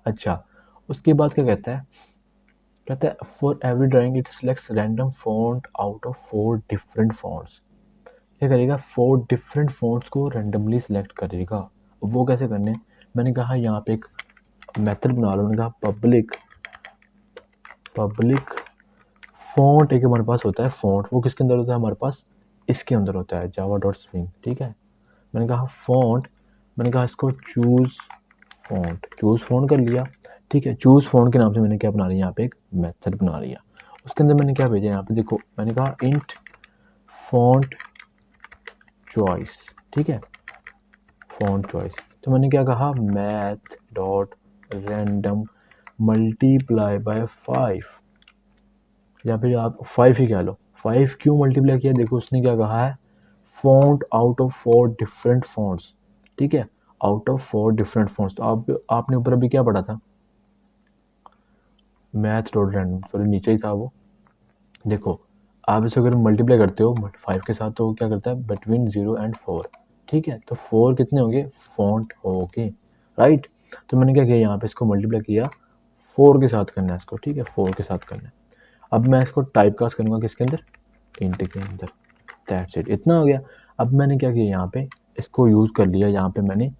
अच्छा उसके बाद क्या कहता है for every drawing it selects random font out of 4 different fonts. क्या करेगा, 4 डिफरेंट फॉन्ट्स को रैंडमली सिलेक्ट करेगा। वो कैसे करने, मैंने कहा यहाँ पे एक मेथड बना लो, मैंने कहा पब्लिक फॉन्ट, एक हमारे पास होता है फॉन्ट, वो किसके अंदर होता है हमारे पास, इसके अंदर होता है जावा डॉट स्विंग, ठीक है। मैंने कहा फॉन्ट, मैंने कहा इसको चूज़ फ़ॉन्ट कर लिया, ठीक है। चूज़ फ़ॉन्ट के नाम से मैंने क्या बना लिया, यहाँ पे एक मेथड बना लिया। उसके अंदर मैंने क्या भेजा, यहाँ पे देखो मैंने कहा इंट फॉन्ट चॉइस, ठीक है, फॉन्ट चॉइस। तो मैंने क्या कहा, math dot random multiply bye 5, या फिर आप 5 ही कह लो। 5 क्यों मल्टीप्लाई किया, देखो उसने क्या कहा है, font out of 4 different fonts, ठीक है, आउट ऑफ 4 डिफरेंट फॉन्ट्स। तो आपने ऊपर अभी क्या पढ़ा था, मैथ डॉट रैंडम, सॉरी नीचे ही था वो। देखो आप इसे अगर मल्टीप्लाई करते हो 5 के साथ, तो क्या करता है, बिटवीन 0 एंड 4, ठीक है। तो 4 कितने होंगे, फॉन्ट होंगे, राइट। तो मैंने क्या किया, यहाँ पे इसको मल्टीप्लाई किया 4 के साथ करना है इसको, ठीक है, 4 के साथ करना है। अब मैं इसको टाइप कास्ट करूँगा किसके अंदर, इंट के अंदर, दैट्स इट, इतना हो गया। अब मैंने क्या किया, यहाँ पे इसको यूज़ कर लिया, यहाँ पे मैंने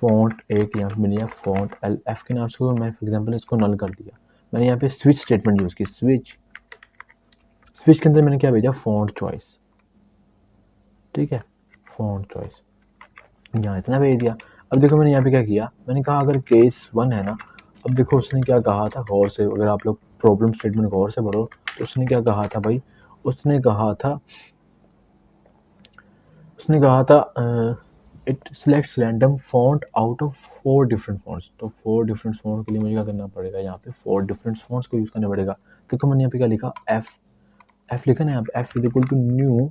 फॉन्ट एक यहाँ पे मिल गया फॉन्ट एल एफ के नाम से, मैं फॉर एग्जांपल इसको नल कर दिया। मैंने यहाँ पे स्विच स्टेटमेंट यूज़ की, स्विच के अंदर मैंने क्या भेजा, फॉन्ट चॉइस, ठीक है, फॉन्ट चॉइस, यहाँ इतना भेज दिया। अब देखो मैंने यहाँ पे क्या किया, मैंने कहा अगर केस 1 है ना, अब देखो उसने क्या कहा था, गौर से अगर आप लोग प्रॉब्लम स्टेटमेंट गौर से पढ़ो, तो उसने क्या कहा था भाई, उसने कहा था it selects random font out of 4 different fonts. तो 4 डिफरेंट फॉन्ट के लिए मुझे क्या करना पड़ेगा, यहाँ पे 4 डिफरेंट फॉन्ट्स को यूज़ करना पड़ेगा। देखो मैंने यहाँ पे क्या लिखा, एफ लिखा ना, यहाँ पे F is equal to new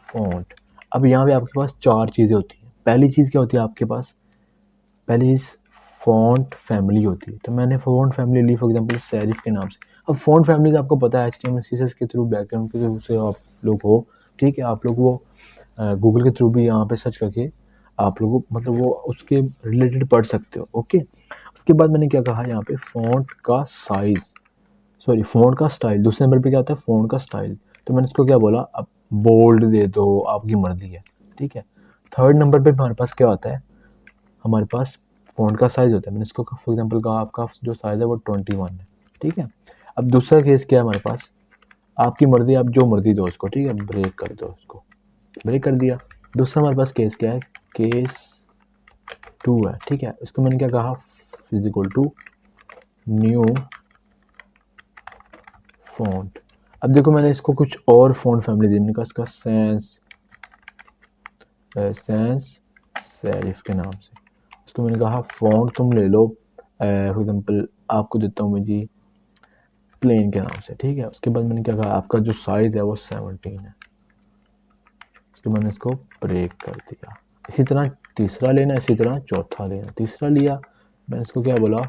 font. अब यहाँ पे आपके पास 4 चीज़ें होती हैं। पहली चीज़ क्या होती है आपके पास, पहली चीज़ फॉन्ट फैमिली होती है। तो मैंने फॉन्ट फैमिली ली फॉर एग्जांपल सेरिफ के नाम से। अब फॉन्ट फैमिली आपको पता है HTML CSS के थ्रू, बैकग्राउंड के थ्रू से आप लोग हो, ठीक है, आप लोग वो गूगल के थ्रू भी यहाँ पे सर्च करके आप लोग मतलब वो उसके रिलेटेड पढ़ सकते हो, ओके। उसके बाद मैंने क्या कहा, यहाँ पे फ़ॉन्ट का साइज़, सॉरी फ़ॉन्ट का स्टाइल, दूसरे नंबर पे क्या आता है, फ़ॉन्ट का स्टाइल। तो मैंने इसको क्या बोला, अब बोल्ड दे दो, आपकी मर्ज़ी है, ठीक है। थर्ड नंबर पे हमारे पास क्या होता है, हमारे पास फ़ॉन्ट का साइज़ होता है। मैंने इसको फॉर एग्जांपल कहा आपका जो साइज़ है वो 21 है, ठीक है। अब दूसरा केस क्या है हमारे पास, आपकी मर्ज़ी, आप जो मर्ज़ी दो उसको, ठीक है, ब्रेक कर दो उसको, ब्रेक कर दिया। दूसरा हमारे पास केस क्या है, केस 2 है, ठीक है। इसको मैंने क्या कहा, is equal to new font. अब देखो मैंने इसको कुछ और फॉन्ट फैमिली दी, मैंने कहा इसका सेंस सेरिफ के नाम से। इसको मैंने कहा फॉन्ट तुम ले लो, फॉर एग्जांपल आपको देता हूँ मैं जी प्लेन के नाम से, ठीक है। उसके बाद मैंने क्या कहा, आपका जो साइज़ है वो 17 है। उसके मैंने इसको ब्रेक कर दिया। इसी तरह तीसरा लेना, इसी तरह चौथा लेना। तीसरा लिया, मैंने इसको क्या बोला,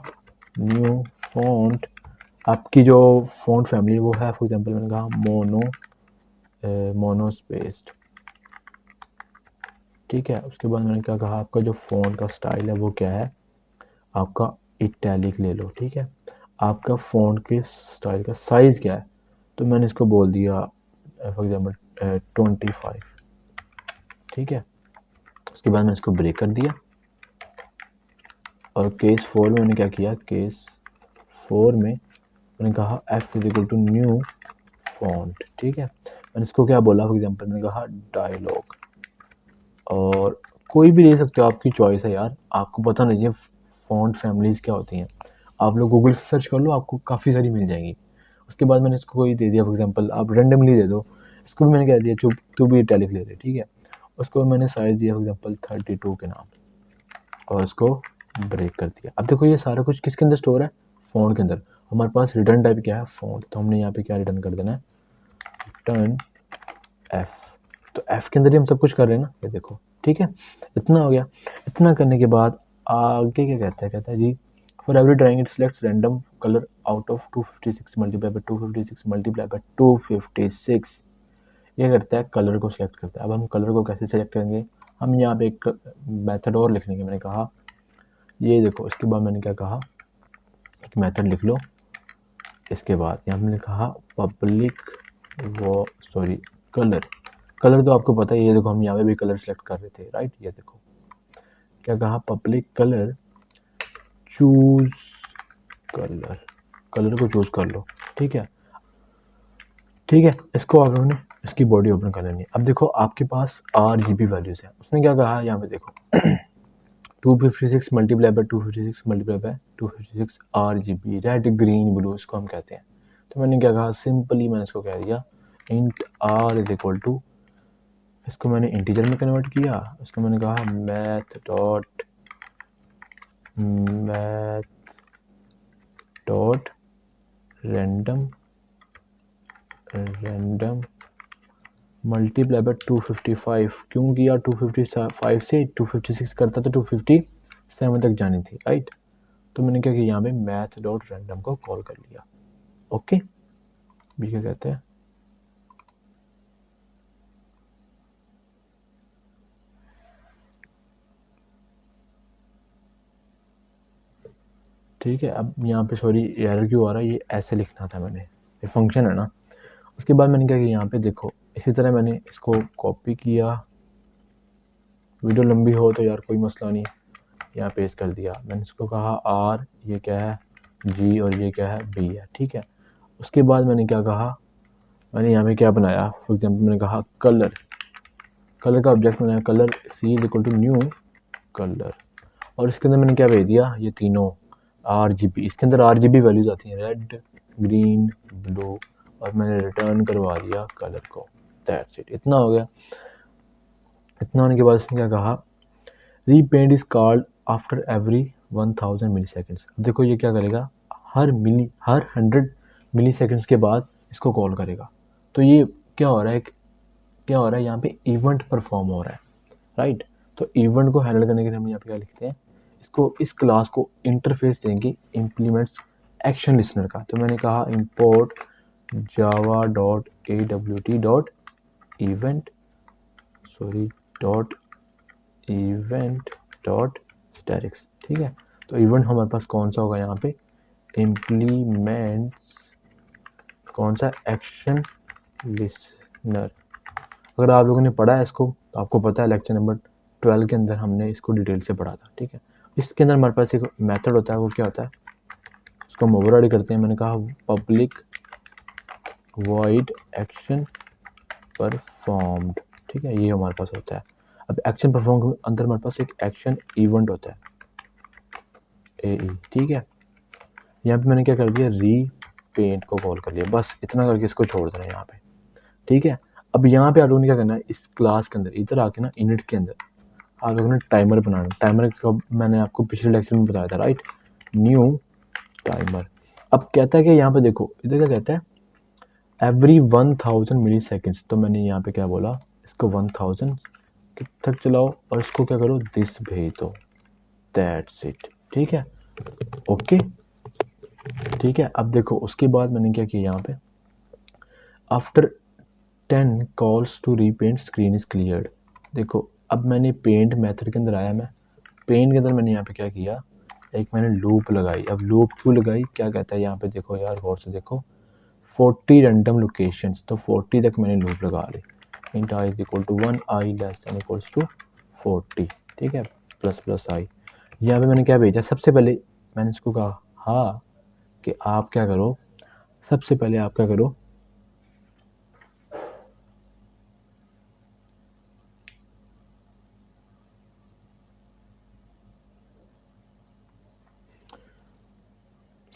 न्यू फॉन्ट। आपकी जो फॉन्ट फैमिली वो है फॉर एग्जांपल मैंने कहा मोनो स्पेस्ड, ठीक है। उसके बाद मैंने क्या कहा, आपका जो फॉन्ट का स्टाइल है वो क्या है, आपका इटैलिक ले लो, ठीक है। आपका फॉन्ट के स्टाइल का साइज़ क्या है, तो मैंने इसको बोल दिया फॉर एग्जांपल 25, ठीक है। उसके बाद मैंने इसको ब्रेक कर दिया। और केस 4 में मैंने क्या किया, केस 4 में मैंने कहा F is equal to new font, ठीक है। मैंने इसको क्या बोला, फॉर एग्जांपल मैंने कहा डायलॉग, और कोई भी ले सकते हो, आपकी चॉइस है यार, आपको पता नहीं है फॉन्ट फैमिलीज़ क्या होती हैं, आप लोग गूगल से सर्च कर लो, आपको काफ़ी सारी मिल जाएंगी। उसके बाद मैंने इसको कोई दे दिया, फॉर एग्जांपल आप रेंडमली दे दो, इसको भी मैंने क्या दिया, चुप तू भी इटैलिक ले ले, ठीक है। उसको मैंने साइज़ दिया फॉर एग्जांपल 32 के नाम, और इसको ब्रेक कर दिया। अब देखो ये सारा कुछ किसके अंदर स्टोर है, फ़ॉन्ट के अंदर। हमारे पास रिटर्न टाइप क्या है, फ़ॉन्ट, तो हमने यहाँ पे क्या रिटर्न कर देना है, रिटर्न एफ। तो एफ के अंदर ही हम सब कुछ कर रहे हैं ना, ये देखो, ठीक है। इतना हो गया। इतना करने के बाद आगे क्या कहता है जी, for every drawing it selects random colour out of 256 multiply by 256 multiply by 256, ये करता है कलर को सिलेक्ट करता है। अब हम कलर को कैसे सिलेक्ट करेंगे, हम यहाँ पे एक मेथड और लिख लेंगे। मैंने कहा ये देखो, इसके बाद मैंने क्या कहा, एक मेथड लिख लो। इसके बाद यहाँ मैंने कहा पब्लिक वो सॉरी कलर, कलर तो आपको पता है, ये देखो हम यहाँ पे भी कलर सेलेक्ट कर रहे थे, राइट। ये देखो क्या कहा, public colour choose colour, colour को चूज कर लो, ठीक है, ठीक है। इसको आगे हमने इसकी बॉडी ओपन कर लेनी है। अब देखो आपके पास RGB वैल्यूज़ हैं। उसने क्या कहा यहाँ पे देखो 256 multiply by 256 multiply by 256 RGB, red green blue इसको हम कहते हैं। तो मैंने क्या कहा, सिंपली मैंने इसको कह दिया int R is equal to, इसको मैंने इंटीजर में कन्वर्ट किया, इसको मैंने कहा math dot random multiply by 255। क्यों किया, 255 से 256 करता तो 257 तक जानी थी, राइट। तो मैंने क्या किया, यहाँ पे मैथ डॉट रैंडम को कॉल कर लिया। ओके, भी क्या कहते हैं, ठीक है। अब यहाँ पे सॉरी एरर क्यों आ रहा है, ये ऐसे लिखना था मैंने, ये फंक्शन है ना। उसके बाद मैंने क्या किया, यहाँ पे देखो इसी तरह मैंने इसको कॉपी किया, वीडियो लंबी हो तो यार कोई मसला नहीं, यहाँ पेस्ट कर दिया। मैंने इसको कहा R, ये क्या है G, और ये क्या है B है, ठीक है। उसके बाद मैंने क्या कहा, मैंने यहाँ पे क्या बनाया, फॉर एग्जाम्पल मैंने कहा कलर का ऑब्जेक्ट बनाया, colour C is equal to new colour, और इसके अंदर मैंने क्या भेज दिया, ये तीनों RGB, इसके अंदर RGB वैल्यूज आती हैं, रेड ग्रीन ब्लू, और मैंने रिटर्न करवा दिया कलर को। दैट्स इट, इतना हो गया। इतना होने के बाद उसने क्या कहा, repaint is called after every 1000 milliseconds. देखो ये क्या करेगा, हर 100 मिली सेकेंड्स के बाद इसको कॉल करेगा। तो ये क्या हो रहा है, यहाँ पे इवेंट परफॉर्म हो रहा है, राइट। तो इवेंट को हैंडल करने के लिए हम यहाँ पे क्या लिखते हैं, इसको इस क्लास को इंटरफेस देंगे इम्प्लीमेंट्स एक्शन लिसनर का। तो मैंने कहा import Java dot AWT dot event dot event dot statics, ठीक है। तो इवेंट हमारे पास कौन सा होगा, यहाँ पे इम्प्लीमेंट्स कौन सा, एक्शन लिसनर। अगर आप लोगों ने पढ़ा है इसको तो आपको पता है, लेक्चर नंबर 12 के अंदर हमने इसको डिटेल से पढ़ा था, ठीक है। इसके अंदर हमारे पास एक मेथड होता है, वो क्या होता है, उसको हम ओवरराइड करते हैं। मैंने कहा पब्लिक वॉइड एक्शन परफॉर्म्ड, ठीक है, ये हमारे पास होता है। अब एक्शन परफॉर्म के अंदर हमारे पास एक एक्शन इवेंट होता है AE, ठीक है। यहाँ पे मैंने क्या कर दिया, रीपेंट को कॉल कर लिया, बस इतना करके इसको छोड़ देना यहाँ पे, ठीक है। अब यहाँ पे आप लोगों ने क्या करना है, इस क्लास के अंदर इधर आके ना इनिट के अंदर आप लोगों ने टाइमर बनाना। टाइमर कब, मैंने आपको पिछले लेक्चर में बताया था, राइट, न्यू टाइमर। अब कहता है कि यहाँ पे देखो इधर क्या कहता है, एवरी 1000 मिली सेकेंड्स। तो मैंने यहाँ पे क्या बोला, इसको 1000 तक चलाओ और इसको क्या करो, दिस भेज दो, दैट्स इट, ठीक है, ओके, ठीक है। अब देखो उसके बाद मैंने क्या किया, यहाँ पे after 10 calls to repaint screen is cleared. देखो अब मैंने पेंट मेथड के अंदर आया, मैं पेंट के अंदर मैंने यहाँ पे क्या किया, एक मैंने लूप लगाई। अब लूप क्यों लगाई, क्या कहता है यहाँ पे देखो यार, गौर से देखो 40 रैंडम लोकेशंस, तो 40 तक मैंने लूप लगा ली। Int I is equal to 1, I less than equals to 40, ठीक है, प्लस प्लस I। यहाँ पे मैंने क्या भेजा, सबसे पहले मैंने इसको कहा हाँ कि आप क्या करो, सबसे पहले आप क्या करो,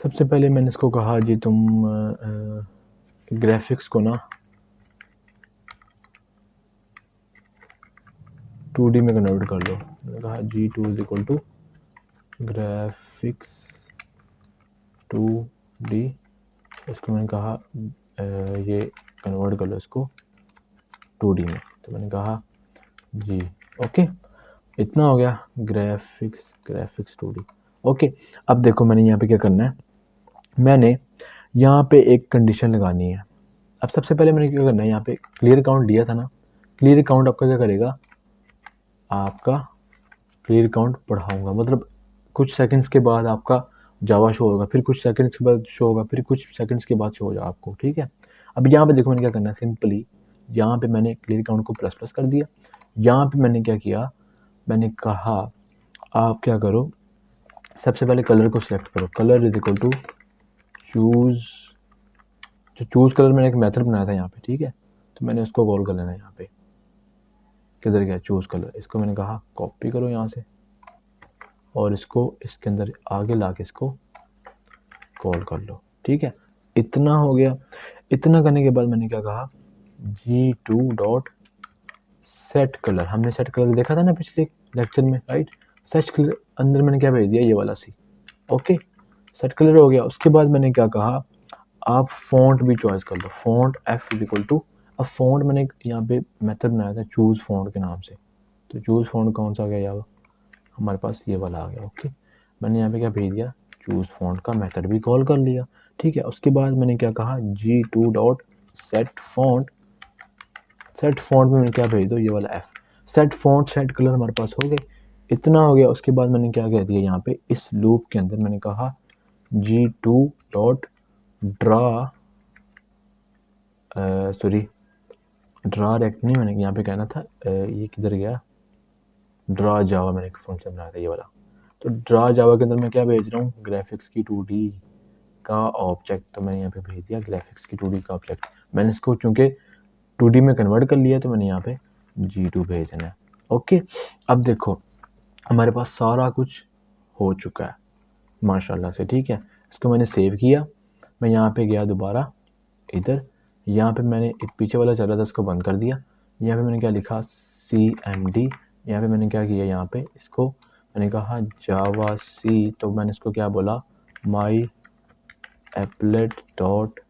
सबसे पहले मैंने इसको कहा जी तुम ग्राफिक्स को ना 2D में कन्वर्ट कर लो। मैंने कहा G2 is equal to graphics 2D, इसको मैंने कहा ये कन्वर्ट कर लो इसको 2D में। तो मैंने कहा जी ओके, इतना हो गया, ग्राफिक्स 2D, ओके। अब देखो मैंने यहाँ पे क्या करना है, मैंने यहाँ पे एक कंडीशन लगानी है। अब सबसे पहले मैंने क्या करना है, यहाँ पे क्लियर काउंट दिया था ना, क्लियर काउंट आपका क्या करेगा, आपका क्लियर काउंट बढ़ाऊंगा, मतलब कुछ सेकंड्स के बाद आपका जावा शो होगा, फिर कुछ सेकंड्स के बाद शो होगा, फिर कुछ सेकंड्स के बाद शो होगा आपको, ठीक है। अब यहाँ पे देखो मैंने क्या करना है, सिंपली यहाँ पे मैंने क्लियर काउंट को प्लस प्लस कर दिया। यहाँ पे मैंने क्या किया, मैंने कहा आप क्या करो, सबसे पहले कलर को सिलेक्ट करो, colour is equal to choose colour, मैंने एक मेथड बनाया था यहाँ पे, ठीक है। तो मैंने उसको कॉल कर लेना यहाँ पे। किधर गया चूज़ कलर, इसको मैंने कहा कॉपी करो यहाँ से और इसको इसके अंदर आगे ला के इसको कॉल कर लो। ठीक है, इतना हो गया। इतना करने के बाद मैंने क्या कहा, G2 डॉट सेट कलर। हमने सेट कलर देखा था ना पिछले लेक्चर में, राइट। सेट कलर अंदर मैंने क्या भेज दिया, ये वाला सी। ओके, सेट कलर हो गया। उसके बाद मैंने क्या कहा, आप फॉन्ट भी चॉइस कर लो। Font F is equal to, अब फॉन्ट मैंने यहाँ पे मेथड बनाया था चूज़ फॉन्ट के नाम से। तो चूज़ फॉन्ट कौन सा आ गया, यहाँ हमारे पास ये वाला आ गया। ओके, मैंने यहाँ पे क्या भेज दिया, चूज़ फॉन्ट का मेथड भी कॉल कर लिया। ठीक है, उसके बाद मैंने क्या कहा, G2 dot set font. Set font में मैंने क्या भेज दो, ये वाला F। Set font set colour हमारे पास हो गए। इतना हो गया। उसके बाद मैंने क्या कह दिया यहाँ पे, इस लूप के अंदर मैंने कहा G2 dot draw, sorry draw rect नहीं, मैंने यहाँ पे कहना था ये किधर गया, ड्रा जावा मैंने एक फंक्शन बनाया था ये वाला। तो ड्रा जावा के अंदर मैं क्या भेज रहा हूँ, ग्राफिक्स की 2D का ऑब्जेक्ट। तो मैंने यहाँ पे भेज दिया ग्राफिक्स की 2D का ऑब्जेक्ट। मैंने इसको चूँकि 2D में कन्वर्ट कर लिया तो मैंने यहाँ पे G2 भेज देना है। ओके, अब देखो हमारे पास सारा कुछ हो चुका है माशाल्लाह से। ठीक है, इसको मैंने सेव किया। मैं यहाँ पे गया दोबारा इधर, यहाँ पे मैंने एक पीछे वाला चल रहा था इसको बंद कर दिया। यहाँ पे मैंने क्या लिखा, CMD। यहाँ पे मैंने क्या किया, यहाँ पे इसको मैंने कहा जावा सी। तो मैंने इसको क्या बोला, माई एप्लेट डॉट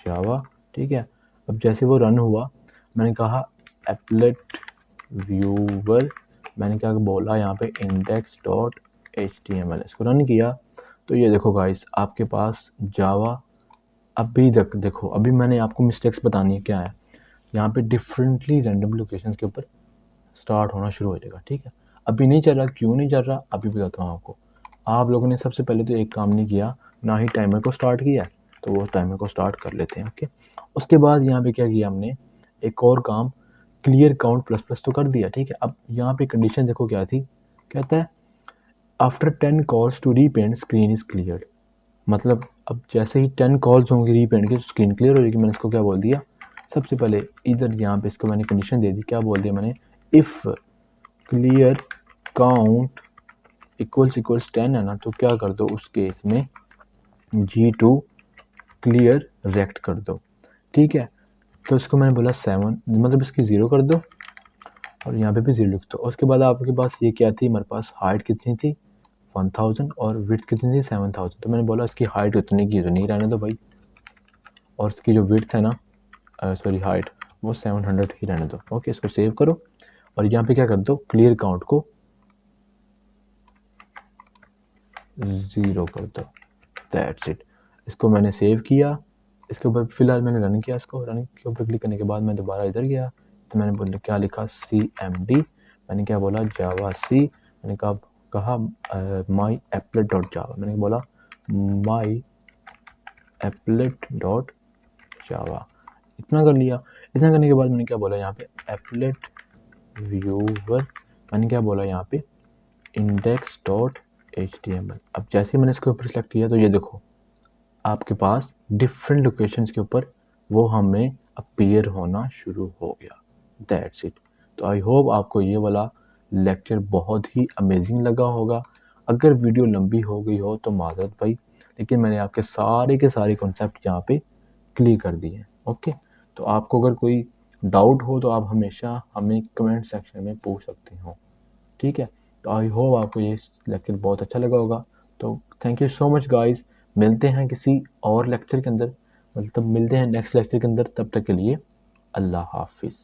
जावा। ठीक है, अब जैसे वो रन हुआ मैंने कहा एप्लेट व्यूवर। मैंने क्या बोला यहाँ पे इंडेक्स डॉट HTML। इसको रन किया तो ये देखो गाइस आपके पास जावा। अभी तक देखो, अभी मैंने आपको मिस्टेक्स बतानी है क्या है। यहाँ पे डिफरेंटली रैंडम लोकेशंस के ऊपर स्टार्ट होना शुरू हो जाएगा। ठीक है, अभी नहीं चल रहा, क्यों नहीं चल रहा अभी बताता हूँ आपको। आप लोगों ने सबसे पहले तो एक काम नहीं किया, ना ही टाइमर को स्टार्ट किया, तो वो टाइमर को स्टार्ट कर लेते हैं। ओके, उसके बाद यहाँ पे क्या किया हमने, एक और काम, क्लियर काउंट प्लस प्लस तो कर दिया। ठीक है, अब यहाँ पे कंडीशन देखो क्या थी, कहता है after 10 calls to repaint screen is clear. मतलब अब जैसे ही 10 कॉल्स होंगी रीपेंट की स्क्रीन क्लियर हो जाएगी। मैंने इसको क्या बोल दिया, सबसे पहले इधर यहाँ पे इसको मैंने कंडीशन दे दी। क्या बोल दिया मैंने, इफ़ क्लियर काउंट इक्वल्स 10 है ना, तो क्या कर दो उस केस में G2 क्लियर रेक्ट कर दो। ठीक है, तो इसको मैंने बोला 7, मतलब इसकी 0 कर दो और यहाँ पे भी 0 लिख दो। उसके बाद आपके पास ये क्या थी, हमारे पास हाइट कितनी थी 1000 और विड्थ कितनी थी 7000। तो मैंने बोला इसकी हाइट उतनी की तो नहीं रहने दो भाई, और इसकी जो विड्थ है ना, सॉरी हाइट, वो 700 ही रहने दो। ओके, इसको सेव करो और यहाँ पे क्या कर दो, क्लियर काउंट को 0 कर दो। That's it. इसको मैंने सेव किया। इसके ऊपर फिलहाल मैंने रन किया। इसको रन के ऊपर क्लिक करने के बाद मैं दोबारा इधर गया तो मैंने बोला क्या लिखा, CMD। मैंने क्या बोला, जावा सी। मैंने कहा माई एप्लेट डॉट जावा। मैंने बोला माई एप्लेट डॉट जावा। इतना कर लिया। इतना करने के बाद मैंने क्या बोला यहाँ पे, एप्लेट व्यूवर। मैंने क्या बोला यहाँ पे, इंडेक्स डॉट HTML। अब जैसे ही मैंने इसके ऊपर सेलेक्ट किया तो ये देखो आपके पास डिफरेंट लोकेशंस के ऊपर वो हमें अपीयर होना शुरू हो गया। That's it. तो आई होप आपको ये वाला लेक्चर बहुत ही अमेजिंग लगा होगा। अगर वीडियो लंबी हो गई हो तो माजरत भाई, लेकिन मैंने आपके सारे के सारे कॉन्सेप्ट यहाँ पे क्लियर कर दिए हैं। ओके, तो आपको अगर कोई डाउट हो तो आप हमेशा हमें कमेंट सेक्शन में पूछ सकते हो। ठीक है, तो आई होप आपको ये लेक्चर बहुत अच्छा लगा होगा। तो thank you so much guys. मिलते हैं किसी और लेक्चर के अंदर, मतलब मिलते हैं नेक्स्ट लेक्चर के अंदर। तब तक के लिए अल्लाह हाफिज़।